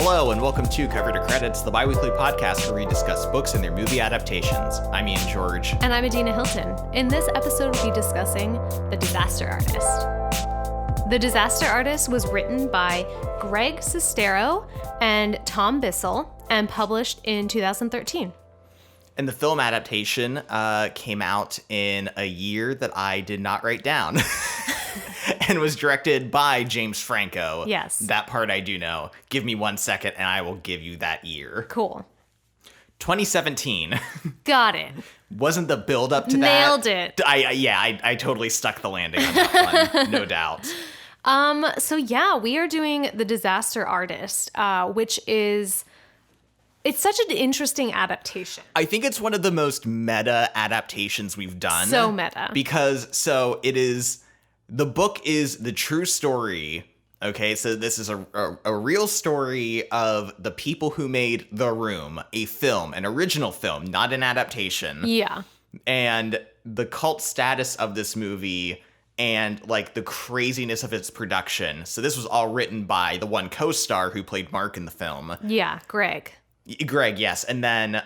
Hello, and welcome to Cover to Credits, the bi-weekly podcast where we discuss books and their movie adaptations. I'm Ian George. And I'm Adina Hilton. In this episode, we'll be discussing The Disaster Artist. The Disaster Artist was written by Greg Sestero and Tom Bissell and published in 2013. And the film adaptation came out in a year that I did not write down. And was directed by James Franco. Yes. That part I do know. Give me 1 second and I will give you that year. Cool. 2017. Got it. Wasn't the build up to Nailed that? it. I totally stuck the landing on that one. No doubt. We are doing The Disaster Artist, which is... It's such an interesting adaptation. I think it's one of the most meta adaptations we've done. So meta. Because, the book is the true story. Okay, so this is a real story of the people who made The Room, a film, an original film, not an adaptation. Yeah. And the cult status of this movie and, like, the craziness of its production. So this was all written by the one co-star who played Mark in the film. Yeah, Greg, yes. And then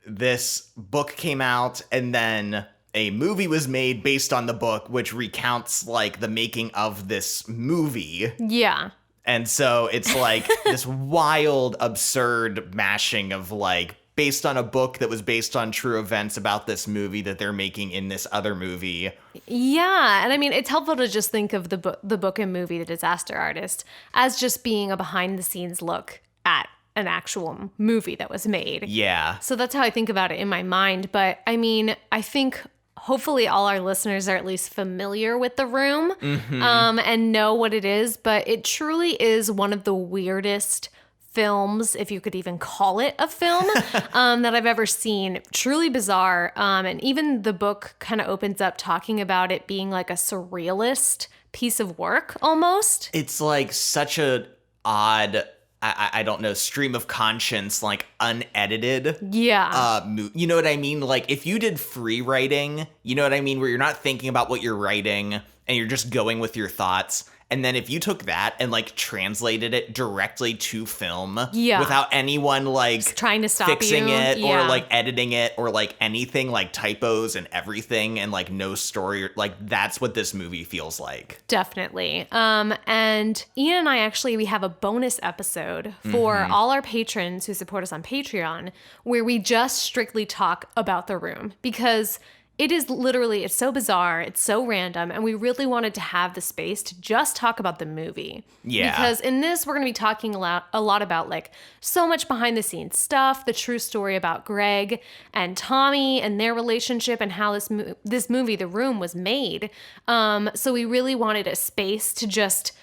this book came out, and then a movie was made based on the book, which recounts, like, the making of this movie. Yeah. And so it's, like, this wild, absurd mashing of, like, based on a book that was based on true events about this movie that they're making in this other movie. Yeah, and I mean, it's helpful to just think of the book and movie, The Disaster Artist, as just being a behind-the-scenes look at an actual movie that was made. Yeah. So that's how I think about it in my mind. But I mean, I think hopefully all our listeners are at least familiar with The Room and know what it is. But it truly is one of the weirdest films, if you could even call it a film, that I've ever seen. Truly bizarre. And even the book kind of opens up talking about it being like a surrealist piece of work almost. It's like such a odd... I don't know, stream of conscience, like unedited. Yeah. You know what I mean? Like if you did free writing, you know what I mean? Where you're not thinking about what you're writing and you're just going with your thoughts. And then if you took that and like translated it directly to film without anyone like just trying to stop fixing you. it or like editing it or like anything, like typos and everything and like no story, like that's what this movie feels like. Definitely. And Ian and I actually, we have a bonus episode for all our patrons who support us on Patreon where we just strictly talk about The Room because it is literally, it's so bizarre, it's so random, and we really wanted to have the space to just talk about the movie. Yeah. Because in this, we're going to be talking a lot about like so much behind the scenes stuff, the true story about Greg and Tommy and their relationship and how this movie, The Room, was made. So we really wanted a space to just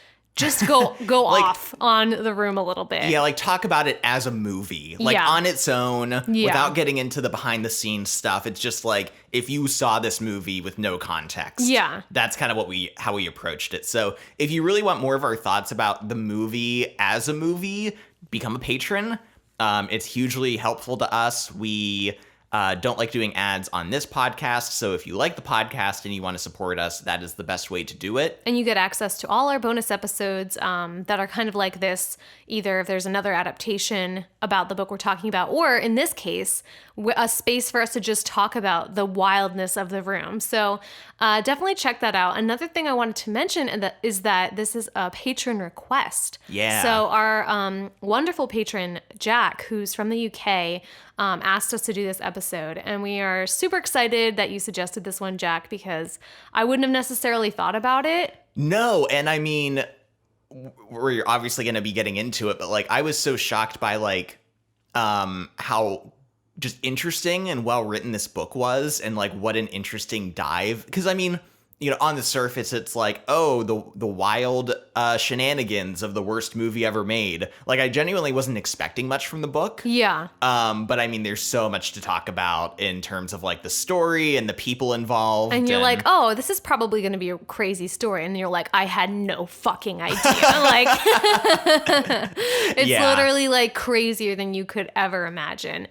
go like, off on The Room a little bit. Yeah, like talk about it as a movie, like on its own, without getting into the behind the scenes stuff. It's just like if you saw this movie with no context. Yeah. That's kind of how we approached it. So if you really want more of our thoughts about the movie as a movie, become a patron. It's hugely helpful to us. We don't like doing ads on this podcast, so if you like the podcast and you want to support us, that is the best way to do it. And you get access to all our bonus episodes that are kind of like this, either if there's another adaptation about the book we're talking about, or in this case, a space for us to just talk about the wildness of The Room. So definitely check that out. Another thing I wanted to mention is that this is a patron request. Yeah. So our wonderful patron, Jack, who's from the UK, asked us to do this episode. And we are super excited that you suggested this one, Jack, because I wouldn't have necessarily thought about it. No, and I mean, we're obviously going to be getting into it, but like I was so shocked by like how just interesting and well written this book was and like what an interesting dive. Because I mean, you know, on the surface, it's like, oh, the wild shenanigans of the worst movie ever made. Like, I genuinely wasn't expecting much from the book. Yeah. But I mean, there's so much to talk about in terms of like the story and the people involved. And you're like, oh, this is probably going to be a crazy story. And you're like, I had no fucking idea. Like, it's literally like crazier than you could ever imagine.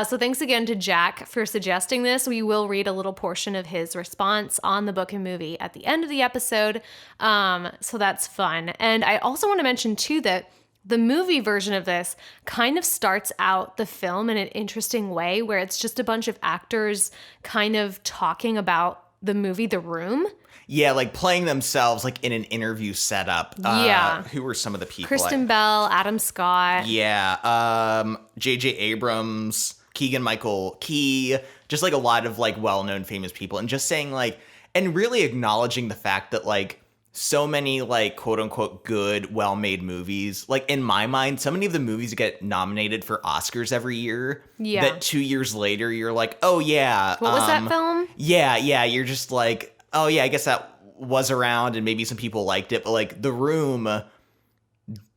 So thanks again to Jack for suggesting this. We will read a little portion of his response on the book and movie at the end of the episode. So that's fun. And I also want to mention too that The movie version of this kind of starts out the film in an interesting way where it's just a bunch of actors kind of talking about the movie The Room. Yeah, like playing themselves like in an interview setup. Yeah. Who were some of the people? Kristen Bell, Adam Scott. Yeah. J.J. Abrams, Keegan-Michael Key, just like a lot of like well-known famous people, and just saying like, and really acknowledging the fact that like so many like quote unquote good, well-made movies, like in my mind, so many of the movies get nominated for Oscars every year. Yeah. That 2 years later, you're like, oh yeah. What was that film? Yeah. You're just like, oh yeah, I guess that was around and maybe some people liked it, but like The Room,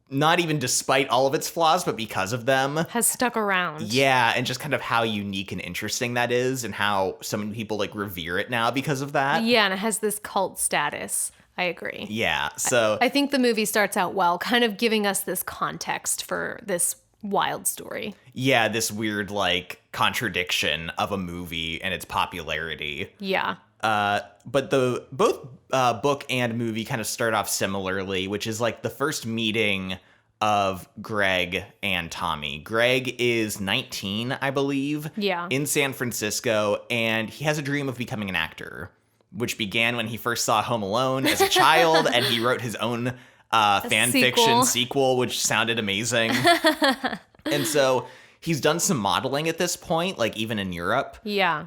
not even despite all of its flaws, but because of them, has stuck around. Yeah, and just kind of how unique and interesting that is and how so many people like revere it now because of that. Yeah, and it has this cult status. I agree. Yeah, so I think the movie starts out well, kind of giving us this context for this wild story. Yeah, this weird like contradiction of a movie and its popularity. Yeah. But the both book and movie kind of start off similarly, which is like the first meeting of Greg and Tommy. Greg is 19, I believe, in San Francisco, and he has a dream of becoming an actor, which began when he first saw Home Alone as a child, and he wrote his own fan fiction sequel, which sounded amazing. And so he's done some modeling at this point, like even in Europe. Yeah.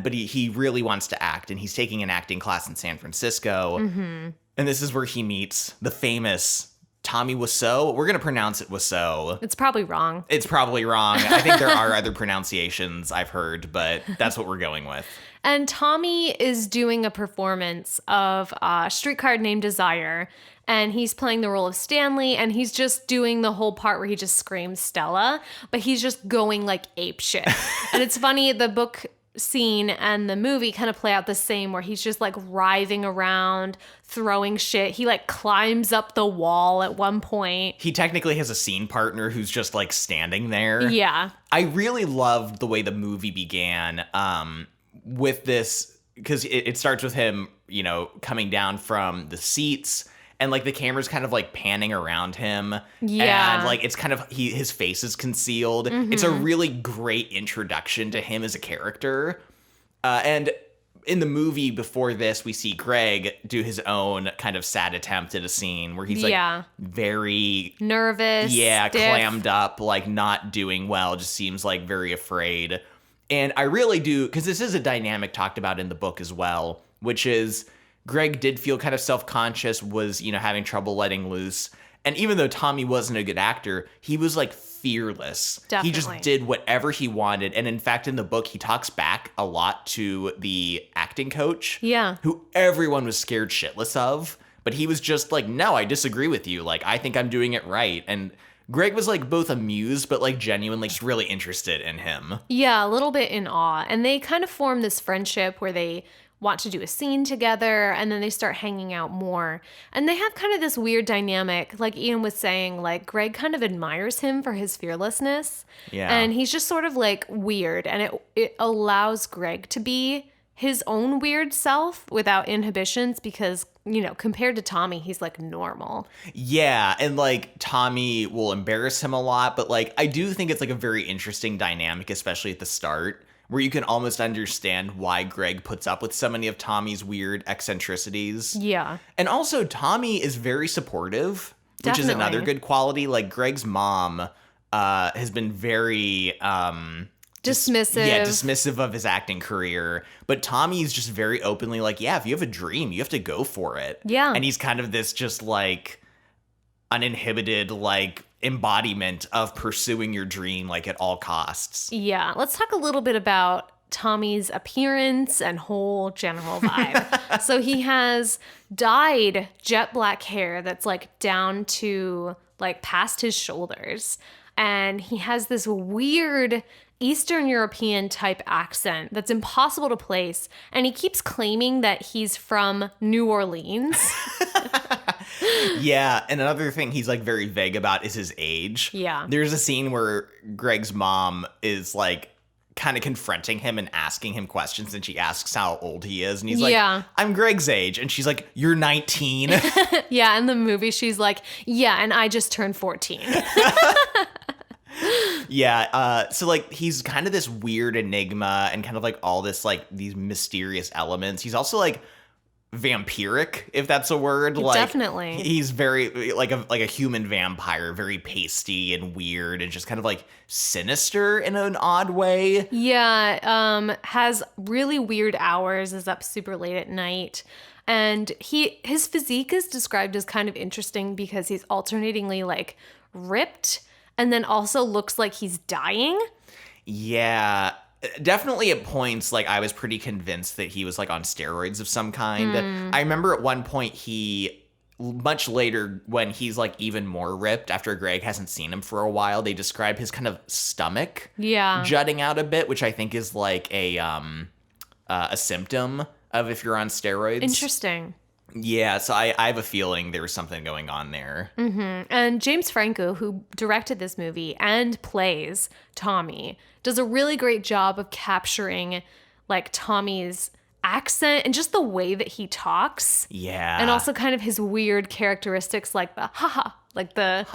But he really wants to act, and he's taking an acting class in San Francisco. Mm-hmm. And this is where he meets the famous Tommy Wiseau. We're going to pronounce it Wiseau. It's probably wrong. It's probably wrong. I think there are other pronunciations I've heard, but that's what we're going with. And Tommy is doing a performance of Streetcar Named Desire, and he's playing the role of Stanley, and he's just doing the whole part where he just screams Stella, but he's just going like ape shit. And it's funny, the book scene and the movie kind of play out the same, where he's just like writhing around, throwing shit. He like climbs up the wall at one point. He technically has a scene partner who's just like standing there. Yeah. I really loved the way the movie began with this, because it starts with him, you know, coming down from the seats, and like the camera's kind of like panning around him. Yeah. And like it's kind of his face is concealed. Mm-hmm. It's a really great introduction to him as a character. And in the movie before this, we see Greg do his own kind of sad attempt at a scene where he's like very nervous. Yeah, stiff. Clammed up, like not doing well, just seems like very afraid. And I really do, because this is a dynamic talked about in the book as well, which is Greg did feel kind of self-conscious, was, you know, having trouble letting loose. And even though Tommy wasn't a good actor, he was like fearless. Definitely. He just did whatever he wanted. And in fact, in the book, he talks back a lot to the acting coach. Yeah. Who everyone was scared shitless of. But he was just like, no, I disagree with you. Like, I think I'm doing it right. And Greg was like both amused, but like genuinely just really interested in him. Yeah, a little bit in awe. And they kind of form this friendship where they want to do a scene together, and then they start hanging out more. And they have kind of this weird dynamic, like Ian was saying, like Greg kind of admires him for his fearlessness. Yeah. And he's just sort of like weird, and it allows Greg to be his own weird self without inhibitions, because, you know, compared to Tommy, he's like normal. Yeah, and like Tommy will embarrass him a lot, but like I do think it's like a very interesting dynamic, especially at the start, where you can almost understand why Greg puts up with so many of Tommy's weird eccentricities. Yeah. And also Tommy is very supportive, which Definitely. is another good quality. Like Greg's mom has been very dismissive. Dismissive of his acting career. But Tommy's just very openly like, yeah, if you have a dream, you have to go for it. Yeah. And he's kind of this just like uninhibited like embodiment of pursuing your dream like at all costs. Yeah. Let's talk a little bit about Tommy's appearance and whole general vibe. So he has dyed jet black hair that's like down to like past his shoulders. And he has this weird Eastern European type accent that's impossible to place. And he keeps claiming that he's from New Orleans. Yeah, and another thing he's like very vague about is his age. Yeah. There's a scene where Greg's mom is like kind of confronting him and asking him questions, and she asks how old he is, and he's like, Yeah. I'm Greg's age, and she's like, you're 19. Yeah, in the movie, she's like, yeah, and I just turned 14. Yeah, so like he's kind of this weird enigma and kind of like all this like these mysterious elements. He's also like vampiric, if that's a word. Like Definitely. he's very like a human vampire, very pasty and weird and just kind of like sinister in an odd way. Yeah, has really weird hours, is up super late at night. And his physique is described as kind of interesting because he's alternatingly like ripped and then also looks like he's dying. Yeah, definitely at points, like, I was pretty convinced that he was, like, on steroids of some kind. I remember at one point much later, when he's, like, even more ripped, after Greg hasn't seen him for a while, they describe his kind of stomach jutting out a bit, which I think is, like, a symptom of if you're on steroids. Interesting. Yeah, so I have a feeling there was something going on there. And James Franco, who directed this movie and plays Tommy, does a really great job of capturing like Tommy's accent and just the way that he talks. Yeah. And also kind of his weird characteristics like the haha, like the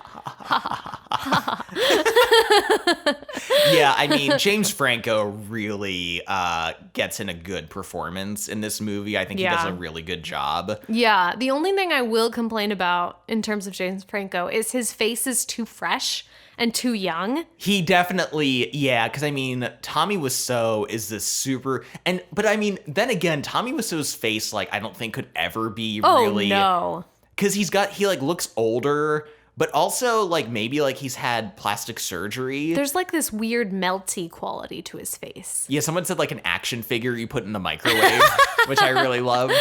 Yeah, I mean, James Franco really gets in a good performance in this movie. I think he does a really good job. Yeah, the only thing I will complain about in terms of James Franco is his face is too fresh and too young. He definitely, yeah, because I mean, Tommy Wiseau is this super, but I mean, then again, Tommy Wiseau's face, like, I don't think could ever be really. Oh, no. Because he like looks older, but also like maybe like he's had plastic surgery. There's like this weird melty quality to his face. Yeah, someone said like an action figure you put in the microwave, which I really loved.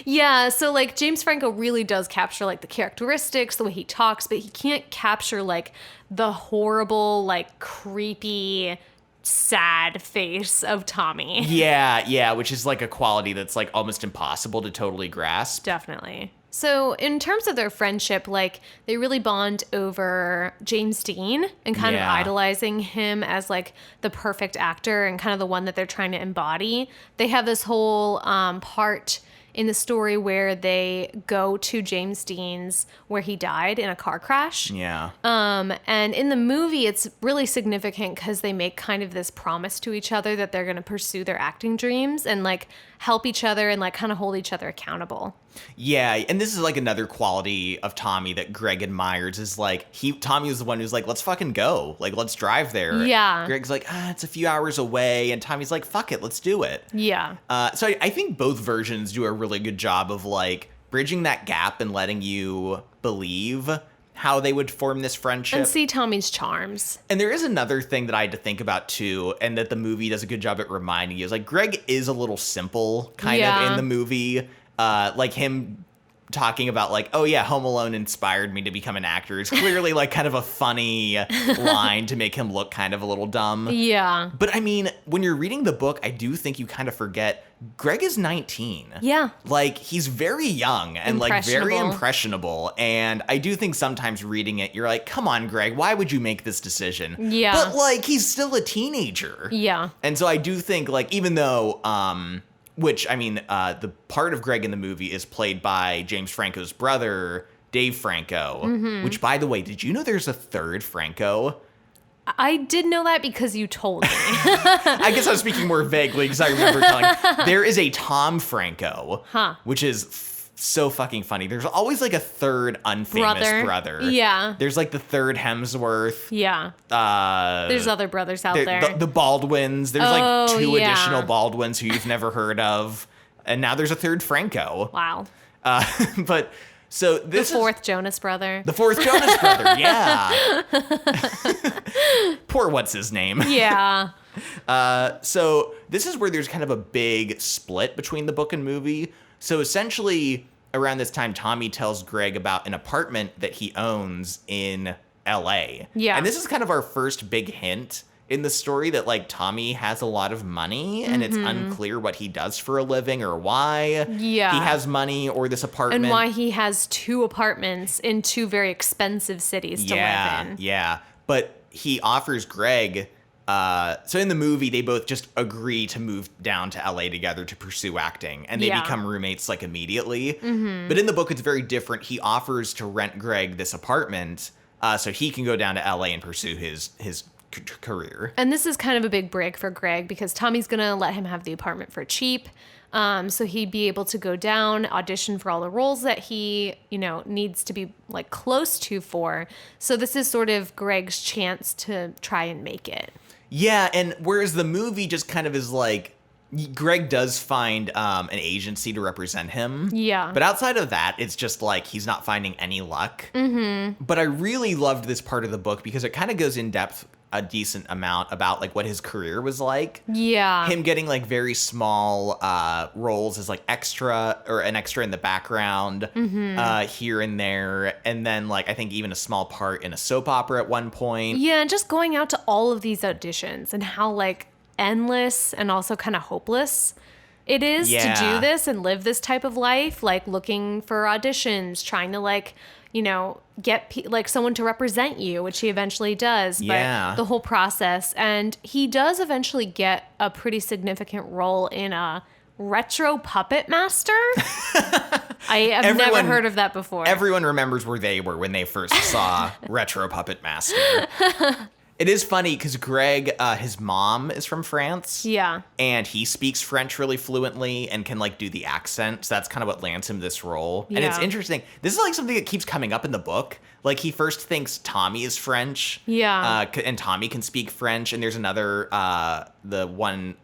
Yeah, so like James Franco really does capture like the characteristics, the way he talks, but he can't capture like the horrible, like creepy, sad face of Tommy. Yeah, which is like a quality that's like almost impossible to totally grasp. Definitely. So in terms of their friendship, like they really bond over James Dean and kind of idolizing him as like the perfect actor and kind of the one that they're trying to embody. They have this whole part in the story where they go to James Dean's where he died in a car crash. Yeah. And in the movie, it's really significant because they make kind of this promise to each other that they're going to pursue their acting dreams and like help each other and like kind of hold each other accountable. Yeah, and this is like another quality of Tommy that Greg admires is like Tommy was the one who's like, let's fucking go. Like, let's drive there. Yeah. Greg's like, it's a few hours away. And Tommy's like, fuck it, let's do it. Yeah. So I think both versions do a really good job of like bridging that gap and letting you believe how they would form this friendship. And see Tommy's charms. And there is another thing that I had to think about too, and that the movie does a good job at reminding you, is like Greg is a little simple kind of in the movie. Like him talking about like, oh yeah, Home Alone inspired me to become an actor is clearly like kind of a funny line to make him look kind of a little dumb. Yeah. But I mean, when you're reading the book, I do think you kind of forget Greg is 19. Yeah. Like he's very young and like very impressionable. And I do think sometimes reading it, you're like, come on, Greg, why would you make this decision? Yeah. But like, he's still a teenager. Yeah. And so I do think like, even though, which, I mean, the part of Greg in the movie is played by James Franco's brother, Dave Franco, which, by the way, did you know there's a third Franco? I did know that because you told me. I guess I was speaking more vaguely because I remember telling there is a Tom Franco, which is so fucking funny. There's always like a third unfamous brother. Yeah. There's like the third Hemsworth. Yeah. There's other brothers out there. The Baldwins. There's like two additional Baldwins who you've never heard of. And now there's a third Franco. Wow. But so this the fourth Jonas brother. The fourth Jonas brother, yeah. Poor what's his name. Yeah. So this is where there's kind of a big split between the book and movie. So essentially, around this time, Tommy tells Greg about an apartment that he owns in LA. Yeah. And this is kind of our first big hint in the story that, like, Tommy has a lot of money and it's unclear what he does for a living or why he has money or this apartment. And why he has two apartments in two very expensive cities to live in. Yeah. But he offers Greg So in the movie, they both just agree to move down to LA together to pursue acting, and they become roommates like immediately. But in the book, it's very different. He offers to rent Greg this apartment so he can go down to LA and pursue his career. And this is kind of a big break for Greg because Tommy's going to let him have the apartment for cheap. So he'd be able to go down, audition for all the roles that he, needs to be like close to for. So this is sort of Greg's chance to try and make it. Yeah, and whereas the movie just kind of is like, Greg does find an agency to represent him. Yeah. But outside of that, it's just like he's not finding any luck. But I really loved this part of the book because it kind of goes in depth a decent amount about like what his career was like. Yeah. Him getting like very small roles as like extra or an extra in the background here and there. And then like I think even a small part in a soap opera at one point. Yeah, and just going out to all of these auditions and how like endless and also kind of hopeless it is to do this and live this type of life, like looking for auditions, trying to like, get like someone to represent you, which he eventually does. But the whole process, and he does eventually get a pretty significant role in a retro puppet master. I have never heard of that before. Everyone remembers where they were when they first saw Retro Puppet Master. It is funny because Greg, his mom is from France. Yeah. And he speaks French really fluently and can like do the accent. So that's kind of what lands him this role. Yeah. And it's interesting. This is like something that keeps coming up in the book. Like he first thinks Tommy is French. Yeah. And Tommy can speak French. And there's another, the one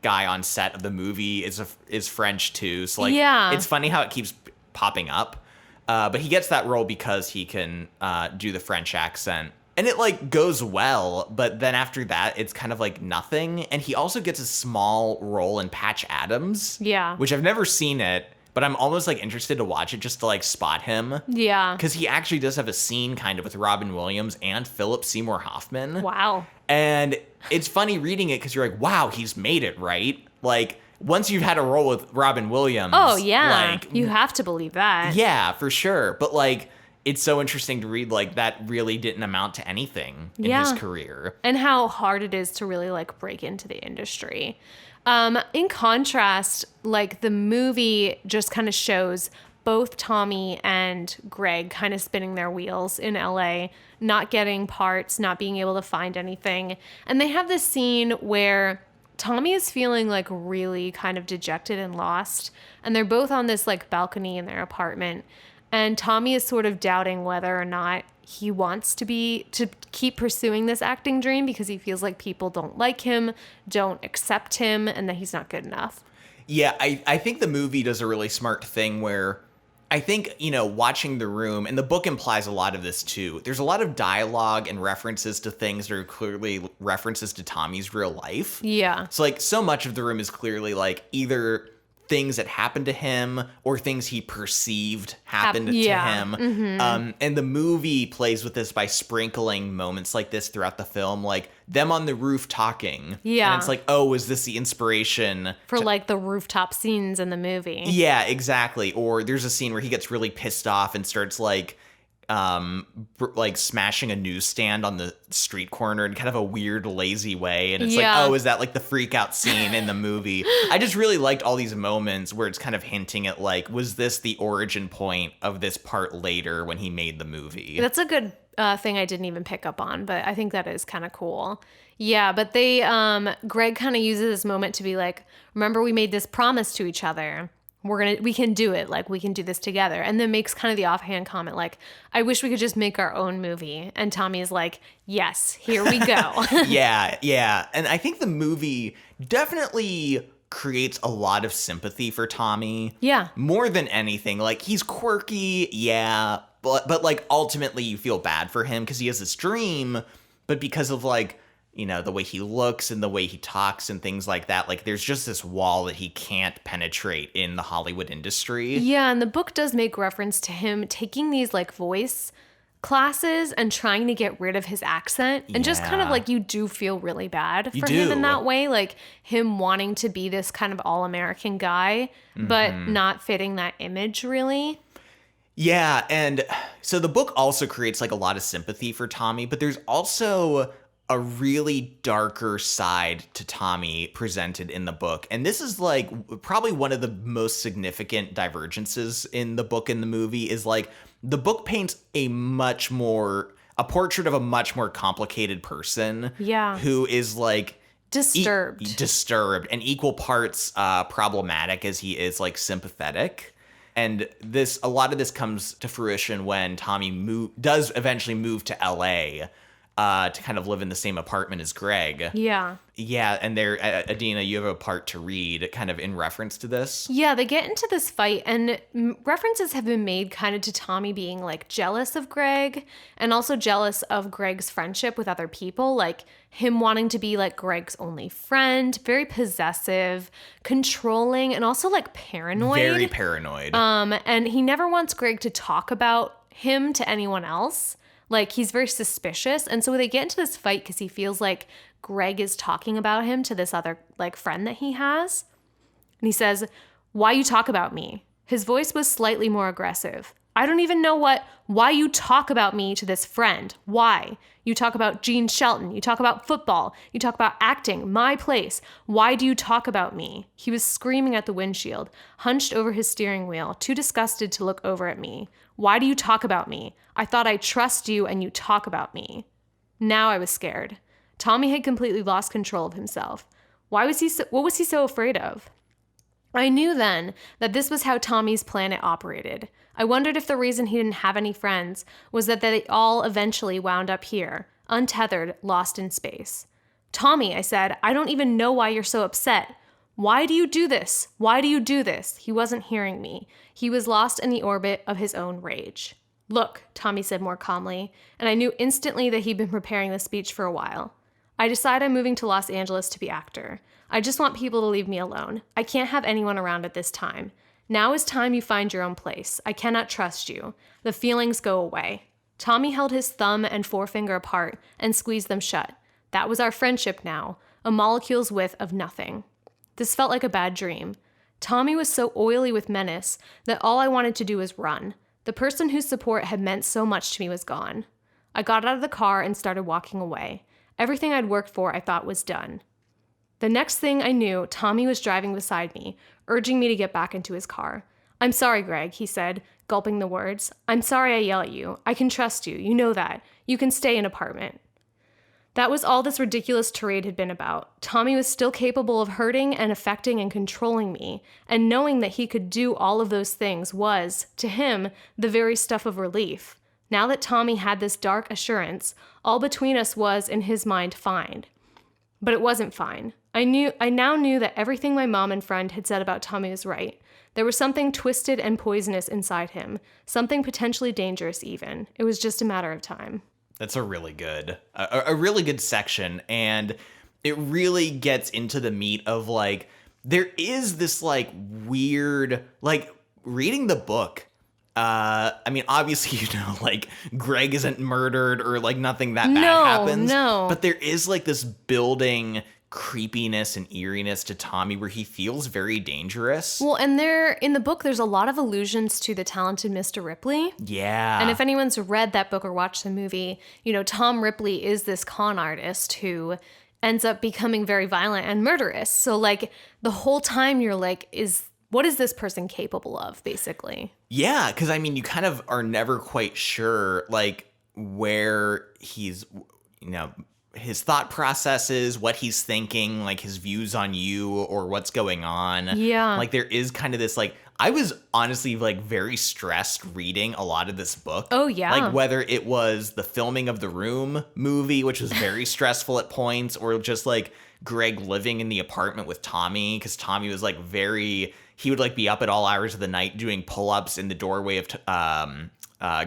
guy on set of the movie is French too. So like, it's funny how it keeps popping up. But he gets that role because he can do the French accent. And it, like, goes well, but then after that, it's kind of, like, nothing. And he also gets a small role in Patch Adams. Yeah. Which I've never seen it, but I'm almost, like, interested to watch it just to, like, spot him. Yeah. Because he actually does have a scene, kind of, with Robin Williams and Philip Seymour Hoffman. Wow. And it's funny reading it because you're like, wow, he's made it, right? Like, once you've had a role with Robin Williams. Oh, yeah. Like, you have to believe that. Yeah, for sure. But, like, it's so interesting to read, like, that really didn't amount to anything in his career. And how hard it is to really, like, break into the industry. In contrast, like, the movie just kind of shows both Tommy and Greg kind of spinning their wheels in LA, not getting parts, not being able to find anything. And they have this scene where Tommy is feeling, like, really kind of dejected and lost. And they're both on this, like, balcony in their apartment. And Tommy is sort of doubting whether or not he wants to keep pursuing this acting dream because he feels like people don't like him, don't accept him, and that he's not good enough. Yeah, I think the movie does a really smart thing where I think, watching The Room, and the book implies a lot of this too. There's a lot of dialogue and references to things that are clearly references to Tommy's real life. Yeah. So, like, so much of The Room is clearly, like, either things that happened to him or things he perceived happened to him. Mm-hmm. And the movie plays with this by sprinkling moments like this throughout the film, like them on the roof talking. Yeah. And it's like, oh, was this the inspiration for like the rooftop scenes in the movie? Yeah, exactly. Or there's a scene where he gets really pissed off and starts like smashing a newsstand on the street corner in kind of a weird, lazy way. And it's like, oh, is that like the freak out scene in the movie? I just really liked all these moments where it's kind of hinting at like, was this the origin point of this part later when he made the movie? That's a good thing I didn't even pick up on, but I think that is kind of cool. Yeah, but Greg kind of uses this moment to be like, remember we made this promise to each other. We can do it. Like, we can do this together. And then makes kind of the offhand comment, like, I wish we could just make our own movie. And Tommy is like, yes, here we go. Yeah. And I think the movie definitely creates a lot of sympathy for Tommy. Yeah. More than anything. Like, he's quirky, yeah. But like, ultimately, you feel bad for him because he has this dream. But because of, like, the way he looks and the way he talks and things like that, like there's just this wall that he can't penetrate in the Hollywood industry. Yeah, and the book does make reference to him taking these like voice classes and trying to get rid of his accent. And just kind of like, you do feel really bad for him in that way. Like him wanting to be this kind of all-American guy, but not fitting that image really. Yeah, and so the book also creates like a lot of sympathy for Tommy, but there's also a really darker side to Tommy presented in the book. And this is like probably one of the most significant divergences in the book and the movie is like the book paints a portrait of a much more complicated person. Yeah. Who is like disturbed and equal parts problematic as he is like sympathetic. And a lot of this comes to fruition when Tommy does eventually move to LA to kind of live in the same apartment as Greg. Yeah. Yeah, and there, Adina, you have a part to read kind of in reference to this. Yeah, they get into this fight, and references have been made kind of to Tommy being like jealous of Greg and also jealous of Greg's friendship with other people, like him wanting to be like Greg's only friend, very possessive, controlling, and also like paranoid. Very paranoid. And he never wants Greg to talk about him to anyone else. Like, he's very suspicious. And so they get into this fight because he feels like Greg is talking about him to this other, like, friend that he has. And he says, "Why you talk about me?" His voice was slightly more aggressive. "I don't even know why you talk about me to this friend. Why? You talk about Gene Shelton. You talk about football. You talk about acting, my place. Why do you talk about me?" He was screaming at the windshield, hunched over his steering wheel, too disgusted to look over at me. "Why do you talk about me? I thought I trust you and you talk about me." Now I was scared. Tommy had completely lost control of himself. What was he so afraid of? I knew then that this was how Tommy's planet operated. I wondered if the reason he didn't have any friends was that they all eventually wound up here, untethered, lost in space. "Tommy," I said, "I don't even know why you're so upset. Why do you do this? Why do you do this?" He wasn't hearing me. He was lost in the orbit of his own rage. "Look," Tommy said more calmly, and I knew instantly that he'd been preparing the speech for a while. "I decide I'm moving to Los Angeles to be actor. I just want people to leave me alone. I can't have anyone around at this time. Now is time you find your own place. I cannot trust you. The feelings go away." Tommy held his thumb and forefinger apart and squeezed them shut. That was our friendship now, a molecule's width of nothing. This felt like a bad dream. Tommy was so oily with menace that all I wanted to do was run. The person whose support had meant so much to me was gone. I got out of the car and started walking away. Everything I'd worked for I thought was done. The next thing I knew, Tommy was driving beside me, urging me to get back into his car. "I'm sorry, Greg," he said, gulping the words. "I'm sorry I yell at you. I can trust you. You know that. You can stay in an apartment." That was all this ridiculous tirade had been about. Tommy was still capable of hurting and affecting and controlling me, and knowing that he could do all of those things was, to him, the very stuff of relief. Now that Tommy had this dark assurance, all between us was, in his mind, fine. But it wasn't fine. I now knew that everything my mom and friend had said about Tommy was right. There was something twisted and poisonous inside him, something potentially dangerous even. It was just a matter of time. That's a really good section, and it really gets into the meat of, like, there is this, like, weird, like, reading the book, I mean, obviously, like, Greg isn't murdered or, like, nothing that bad happens. No. But there is, like, this building creepiness and eeriness to Tommy where he feels very dangerous. Well, and in the book, there's a lot of allusions to The Talented Mr. Ripley. Yeah. And if anyone's read that book or watched the movie, Tom Ripley is this con artist who ends up becoming very violent and murderous. So, like, the whole time you're like, what is this person capable of, basically? Yeah, because, I mean, you kind of are never quite sure, like, where he's, his thought processes, what he's thinking, like his views on you or what's going on. Yeah. Like there is kind of this, like, I was honestly like very stressed reading a lot of this book. Oh, yeah. Like whether it was the filming of the Room movie, which was very stressful at points, or just like Greg living in the apartment with Tommy, because Tommy was like he would like be up at all hours of the night doing pull-ups in the doorway of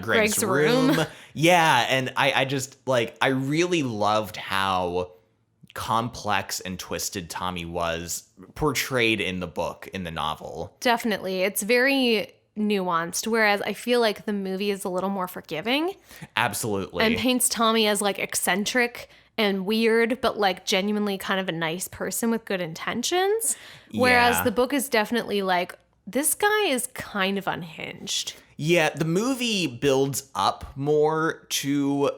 Greg's room. Yeah, and I just, like, I really loved how complex and twisted Tommy was portrayed in the book, in the novel. Definitely. It's very nuanced, whereas I feel like the movie is a little more forgiving. Absolutely. And paints Tommy as, like, eccentric and weird, but, like, genuinely kind of a nice person with good intentions. Whereas the book is definitely like, this guy is kind of unhinged. Yeah, the movie builds up more to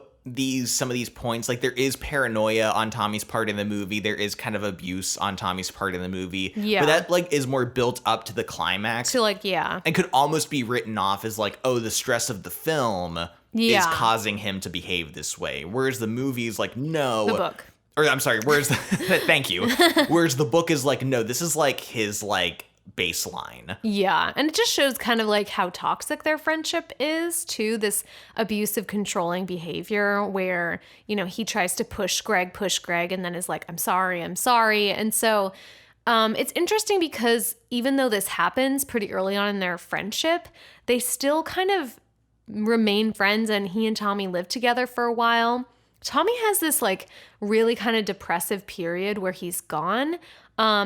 some of these points, like there is paranoia on Tommy's part in the movie. There is kind of abuse on Tommy's part in the movie. Yeah. But that like is more built up to the climax. So like, yeah. And could almost be written off as like, oh, the stress of the film is causing him to behave this way. Whereas the movie is like, no. The book. Or I'm sorry, whereas the thank you. Whereas the book is like, no, this is like his like baseline. Yeah. And it just shows kind of like how toxic their friendship is too, this abusive, controlling behavior where, you know, he tries to push Greg, and then is like, I'm sorry. And so it's interesting because even though this happens pretty early on in their friendship, they still kind of remain friends, and he and Tommy live together for a while. Tommy has this like really kind of depressive period where he's gone,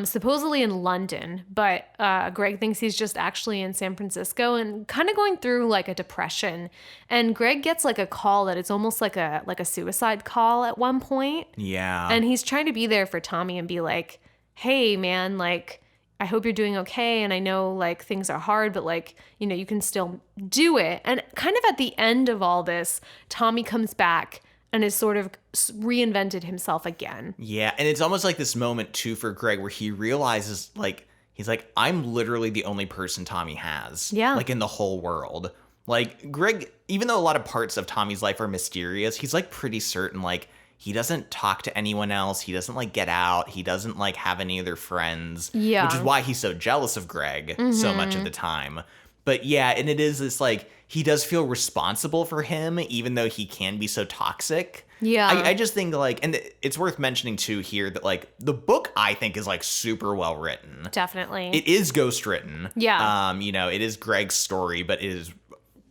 supposedly in London, but Greg thinks he's just actually in San Francisco and kind of going through like a depression. And Greg gets like a call that it's almost like a suicide call at one point. Yeah. And he's trying to be there for Tommy and be like, hey man, like, I hope you're doing okay. And I know like things are hard, but like, you know, you can still do it. And kind of at the end of all this, Tommy comes back and has sort of reinvented himself again. Yeah, and it's almost like this moment, too, for Greg where he realizes, like, he's like, I'm literally the only person Tommy has. Yeah. Like, in the whole world. Like, Greg, even though a lot of parts of Tommy's life are mysterious, he's, like, pretty certain, like, he doesn't talk to anyone else. He doesn't, like, get out. He doesn't, like, have any other friends. Yeah. Which is why he's so jealous of Greg so much of the time. But, yeah, and it is this, like, he does feel responsible for him, even though he can be so toxic. Yeah. I just think, like, and it's worth mentioning, too, here that, like, the book, I think, is, like, super well written. Definitely. It is ghost written. Yeah. You know, it is Greg's story, but it is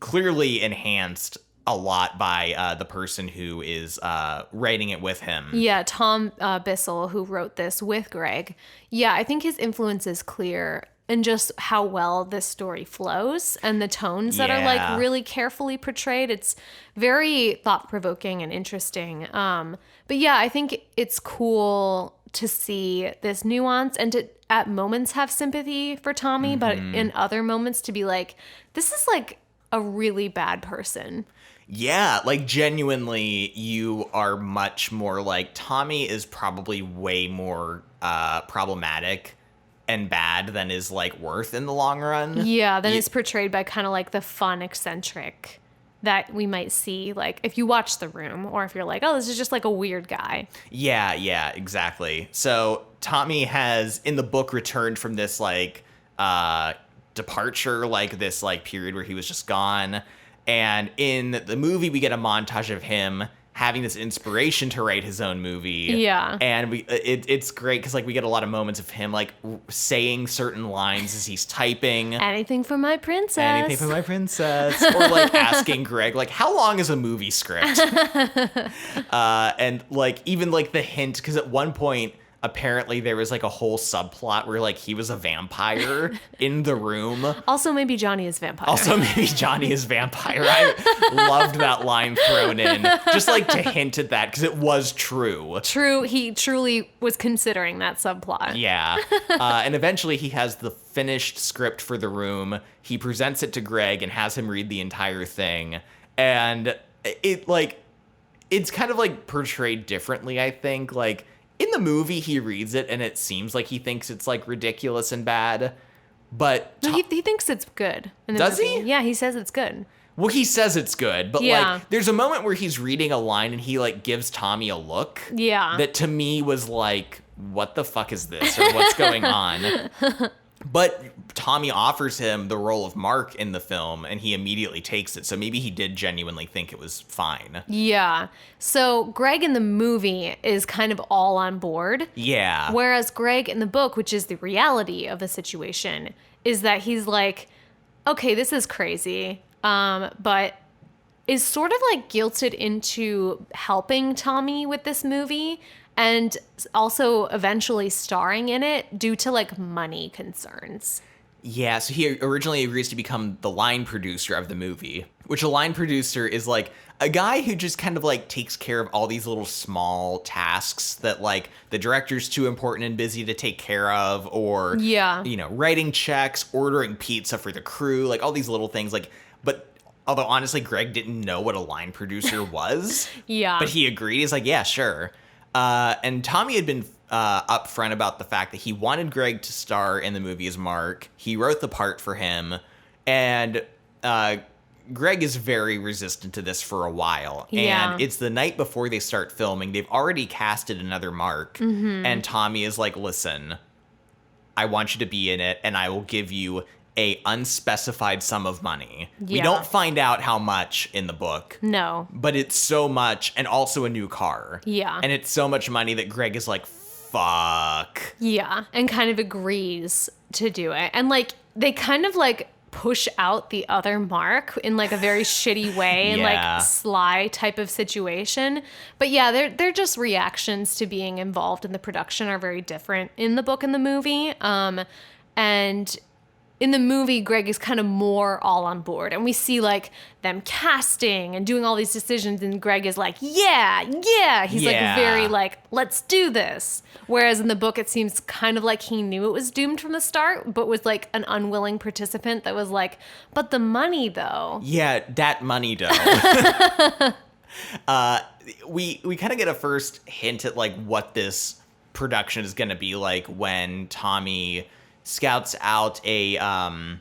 clearly enhanced a lot by the person who is writing it with him. Yeah, Tom Bissell, who wrote this with Greg. Yeah, I think his influence is clear. And just how well this story flows and the tones that are like really carefully portrayed. It's very thought-provoking and interesting. But yeah, I think it's cool to see this nuance and to at moments have sympathy for Tommy, but in other moments to be like, this is like a really bad person. Yeah, like genuinely you are much more like Tommy is probably way more problematic and bad than is like worth in the long run. Yeah, then it's portrayed by kind of like the fun eccentric that we might see like if you watch The Room, or if you're like, oh, this is just like a weird guy. Yeah, exactly. So Tommy has in the book returned from this like departure, like this like period where he was just gone. And in the movie we get a montage of him having this inspiration to write his own movie. Yeah. And it's great because, like, we get a lot of moments of him, like, saying certain lines as he's typing. Anything for my princess. Anything for my princess. Or, like, asking Greg, like, how long is a movie script? And, like, even, like, the hint, because at one point, apparently there was, like, a whole subplot where, like, he was a vampire in the room. Also, maybe Johnny is vampire. I loved that line thrown in, just, like, to hint at that, because it was true. True, he truly was considering that subplot. Yeah. And eventually he has the finished script for The Room. He presents it to Greg and has him read the entire thing. And it, like, it's kind of, like, portrayed differently, I think. Like, in the movie, he reads it, and it seems like he thinks it's, like, ridiculous and bad. But... No, he thinks it's good. Does he? Yeah, he says it's good. Well, he says it's good, but, Yeah. like, there's a moment where he's reading a line, and he, like, gives Tommy a look. Yeah. That, to me, was like, what the fuck is this? Or what's going on? But Tommy offers him the role of Mark in the film, and he immediately takes it. So maybe he did genuinely think it was fine. Yeah. So Greg in the movie is kind of all on board. Yeah. Whereas Greg in the book, which is the reality of the situation, is that he's like, okay, this is crazy, but is sort of like guilted into helping Tommy with this movie and also eventually starring in it due to like money concerns. Yeah, so he originally agrees to become the line producer of the movie, which a line producer is like a guy who just kind of like takes care of all these little small tasks that like the director's too important and busy to take care of, or, Yeah. you know, writing checks, ordering pizza for the crew, like all these little things, like, but Although, honestly, Greg didn't know what a line producer was. Yeah. But he agreed. He's like, yeah, sure. And Tommy had been upfront about the fact that he wanted Greg to star in the movie as Mark. He wrote the part for him. And Greg is very resistant to this for a while. Yeah. And it's the night before they start filming. They've already casted another Mark. Mm-hmm. And Tommy is like, listen, I want you to be in it, and I will give you a unspecified sum of money. Yeah. We don't find out how much in the book. No. But it's so much, and also a new car. Yeah. And it's so much money that Greg is like, fuck. Yeah, and kind of agrees to do it. And like they kind of like push out the other Mark in like a very shitty way and Yeah. like sly type of situation. But yeah, they're just reactions to being involved in the production are very different in the book and the movie. And in the movie, Greg is kind of more all on board, and we see like them casting and doing all these decisions, and Greg is like, yeah. He's like very like, let's do this. Whereas in the book, it seems kind of like he knew it was doomed from the start, but was like an unwilling participant that was like, but the money though. Yeah, that money though. We kind of get a first hint at like what this production is going to be like when Tommy scouts out a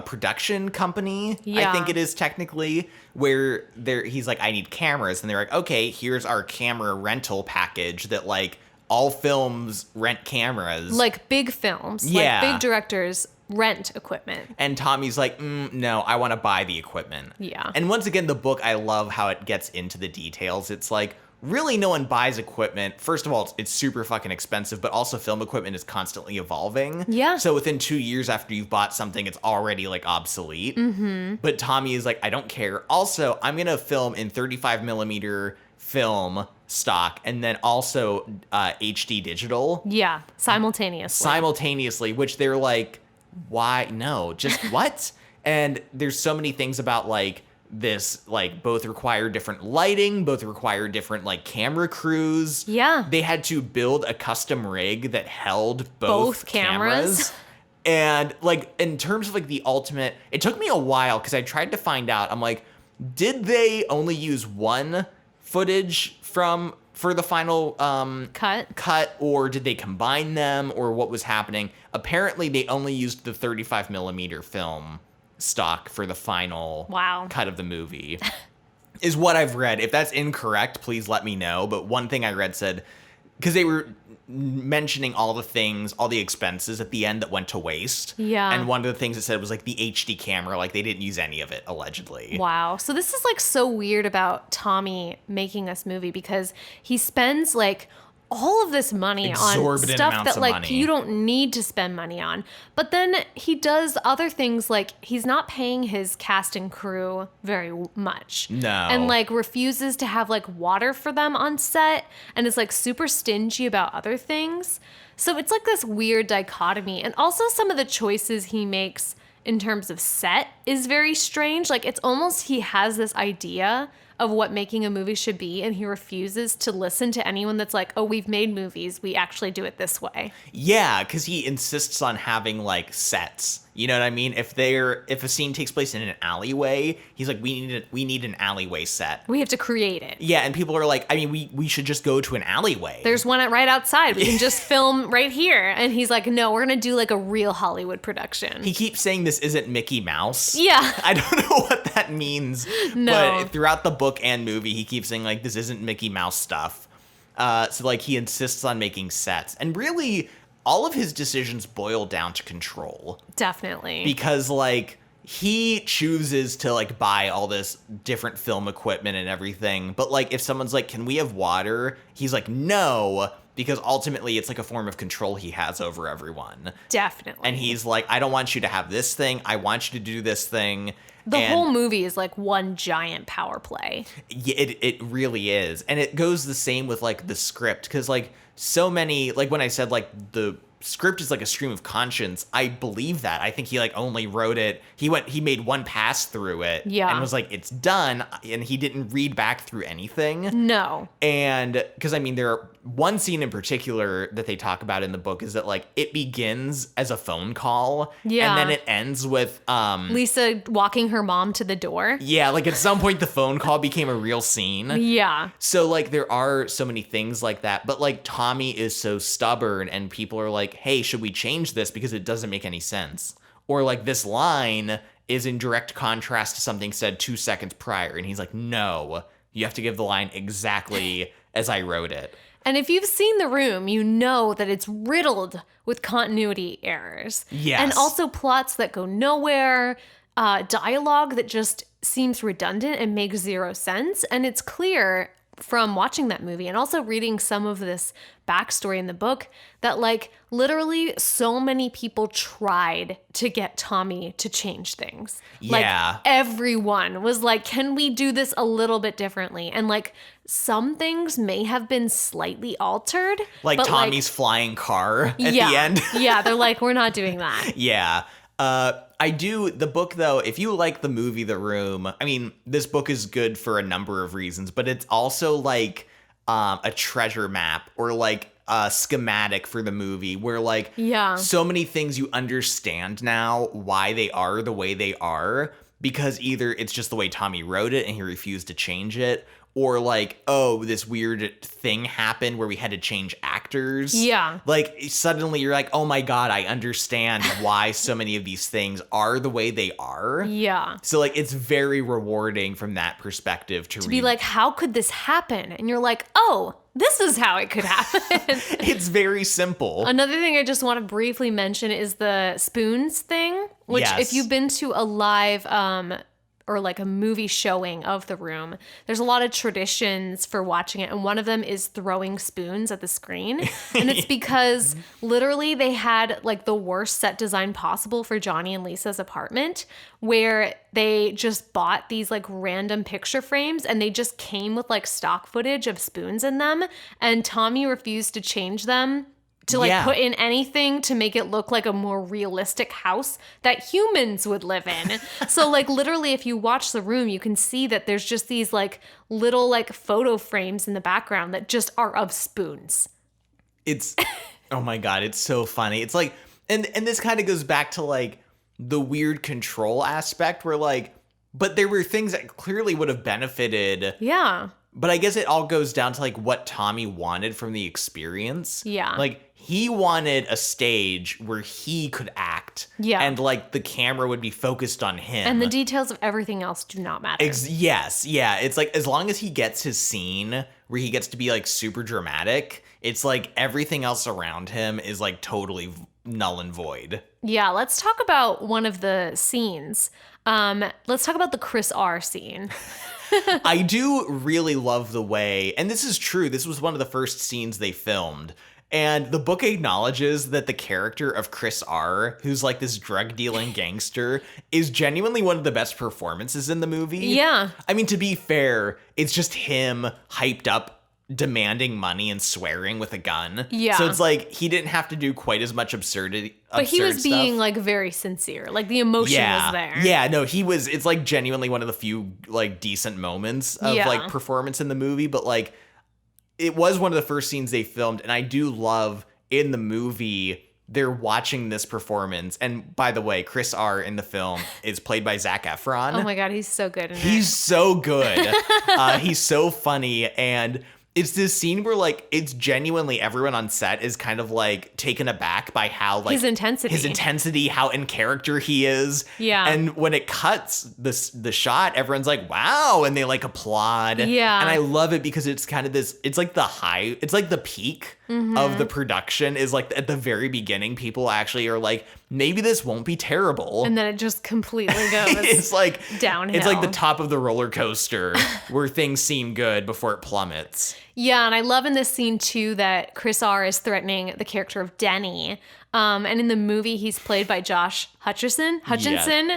production company, Yeah. I think it is technically, where he's like, I need cameras. And they're like, okay, here's our camera rental package that like all films rent cameras. Like big films, Yeah. like big directors rent equipment. And Tommy's like, no, I want to buy the equipment. Yeah. And once again, the book, I love how it gets into the details. It's like, really no one buys equipment. First of all, it's super fucking expensive, but also film equipment is constantly evolving. Yeah. So within 2 years after you've bought something, it's already like obsolete. Mm-hmm. But Tommy is like, I don't care. Also, I'm going to film in 35 millimeter film stock and then also HD digital Yeah, simultaneously, which they're like, why? No, just what? And there's so many things about like this, like both require different lighting, both require different like camera crews. Yeah. They had to build a custom rig that held Both cameras. And like in terms of like the ultimate, it took me a while because I tried to find out. I'm like, did they only use one footage for the final cut, or did they combine them, or what was happening? Apparently, they only used the 35 millimeter film stock for the final cut of the movie, is what I've read. If that's incorrect, please let me know. But one thing I read said, because they were mentioning all the expenses at the end that went to waste. Yeah. And one of the things it said was like the HD camera, like they didn't use any of it, allegedly. Wow. So this is like so weird about Tommy making this movie, because he spends like all of this money on Exorbitant stuff amounts that of like money. you don't need to spend money on. But then he does other things, like he's not paying his cast and crew very much. No. And like refuses to have like water for them on set, and is like super stingy about other things. So it's like this weird dichotomy. And also some of the choices he makes in terms of set is very strange. Like it's almost he has this idea of what making a movie should be, and he refuses to listen to anyone that's like, oh, we've made movies, we actually do it this way. Yeah, because he insists on having like sets. You know what I mean? If a scene takes place in an alleyway, he's like, we need an alleyway set. We have to create it. Yeah, and people are like, I mean, we should just go to an alleyway. There's one right outside. We can just film right here. And he's like, no, we're gonna do like a real Hollywood production. He keeps saying this isn't Mickey Mouse. Yeah. I don't know what that means. No. But throughout the book and movie, he keeps saying like, this isn't Mickey Mouse stuff. So like he insists on making sets. And really, all of his decisions boil down to control. Definitely. Because like he chooses to like buy all this different film equipment and everything. But like if someone's like, can we have water? He's like, no, because ultimately it's like a form of control he has over everyone. Definitely. And he's like, I don't want you to have this thing. I want you to do this thing. The whole movie is like one giant power play. Yeah, it really is. And it goes the same with like the script, because like so many, like when I said like the script is like a stream of conscience, I believe that. I think he like only wrote it. He made one pass through it and was like, it's done. And he didn't read back through anything. No. And because I mean, one scene in particular that they talk about in the book is that like it begins as a phone call. Yeah. And then it ends with Lisa walking her mom to the door. Yeah, like at some point the phone call became a real scene. Yeah. So like there are so many things like that, but like Tommy is so stubborn and people are like, hey, should we change this because it doesn't make any sense? Or like this line is in direct contrast to something said 2 seconds prior. And he's like, no, you have to give the line exactly as I wrote it. And if you've seen The Room, you know that it's riddled with continuity errors. Yes. And also plots that go nowhere, dialogue that just seems redundant and makes zero sense. And it's clear from watching that movie and also reading some of this backstory in the book that like literally so many people tried to get Tommy to change things. Yeah. Like everyone was like, can we do this a little bit differently? And like some things may have been slightly altered. Like but Tommy's flying car at the yeah, end. yeah, they're like, we're not doing that. Yeah. The book though, if you like the movie The Room, I mean, this book is good for a number of reasons, but it's also like a treasure map or like a schematic for the movie where like so many things you understand now why they are the way they are because either it's just the way Tommy wrote it and he refused to change it, or like, oh, this weird thing happened where we had to change actors. Yeah. Like, suddenly you're like, oh my God, I understand why so many of these things are the way they are. Yeah. So, like, it's very rewarding from that perspective to read. Be like, how could this happen? And you're like, oh, this is how it could happen. It's very simple. Another thing I just want to briefly mention is the spoons thing, which if you've been to a live or like a movie showing of The Room, there's a lot of traditions for watching it. And one of them is throwing spoons at the screen. And it's because literally they had like the worst set design possible for Johnny and Lisa's apartment, where they just bought these like random picture frames and they just came with like stock footage of spoons in them. And Tommy refused to change them to like put in anything to make it look like a more realistic house that humans would live in. So like literally if you watch The Room, you can see that there's just these like little like photo frames in the background that just are of spoons. It's, oh my God, it's so funny. It's like, and this kind of goes back to like the weird control aspect where like, but there were things that clearly would have benefited. Yeah. But I guess it all goes down to like what Tommy wanted from the experience. Yeah. Like he wanted a stage where he could act. Yeah. And like the camera would be focused on him. And the details of everything else do not matter. Yes. Yeah. It's like as long as he gets his scene where he gets to be like super dramatic, it's like everything else around him is like totally null and void. Yeah. Let's talk about one of the scenes. Let's talk about the Chris R scene. I do really love the way, and this is true, this was one of the first scenes they filmed, and the book acknowledges that the character of Chris R., who's like this drug-dealing gangster, is genuinely one of the best performances in the movie. Yeah. I mean, to be fair, it's just him hyped up demanding money and swearing with a gun. Yeah. So it's like he didn't have to do quite as much absurdity. But he was being like very sincere. Like the emotion was there. Yeah, no, he was. It's like genuinely one of the few like decent moments of like performance in the movie. But like it was one of the first scenes they filmed. And I do love in the movie, they're watching this performance. And by the way, Chris R. in the film is played by Zac Efron. Oh my God, he's so good in it. He's so good. He's so funny. And it's this scene where like it's genuinely everyone on set is kind of like taken aback by how like his intensity, how in character he is. Yeah. And when it cuts the shot, everyone's like, wow, and they like applaud. Yeah. And I love it because it's kind of this, it's like the peak of the production is like at the very beginning, people actually are like, maybe this won't be terrible. And then it just completely goes it's like downhill. It's like the top of the roller coaster where things seem good before it plummets. Yeah, and I love in this scene too that Chris R is threatening the character of Denny And in the movie, he's played by Josh Hutcherson.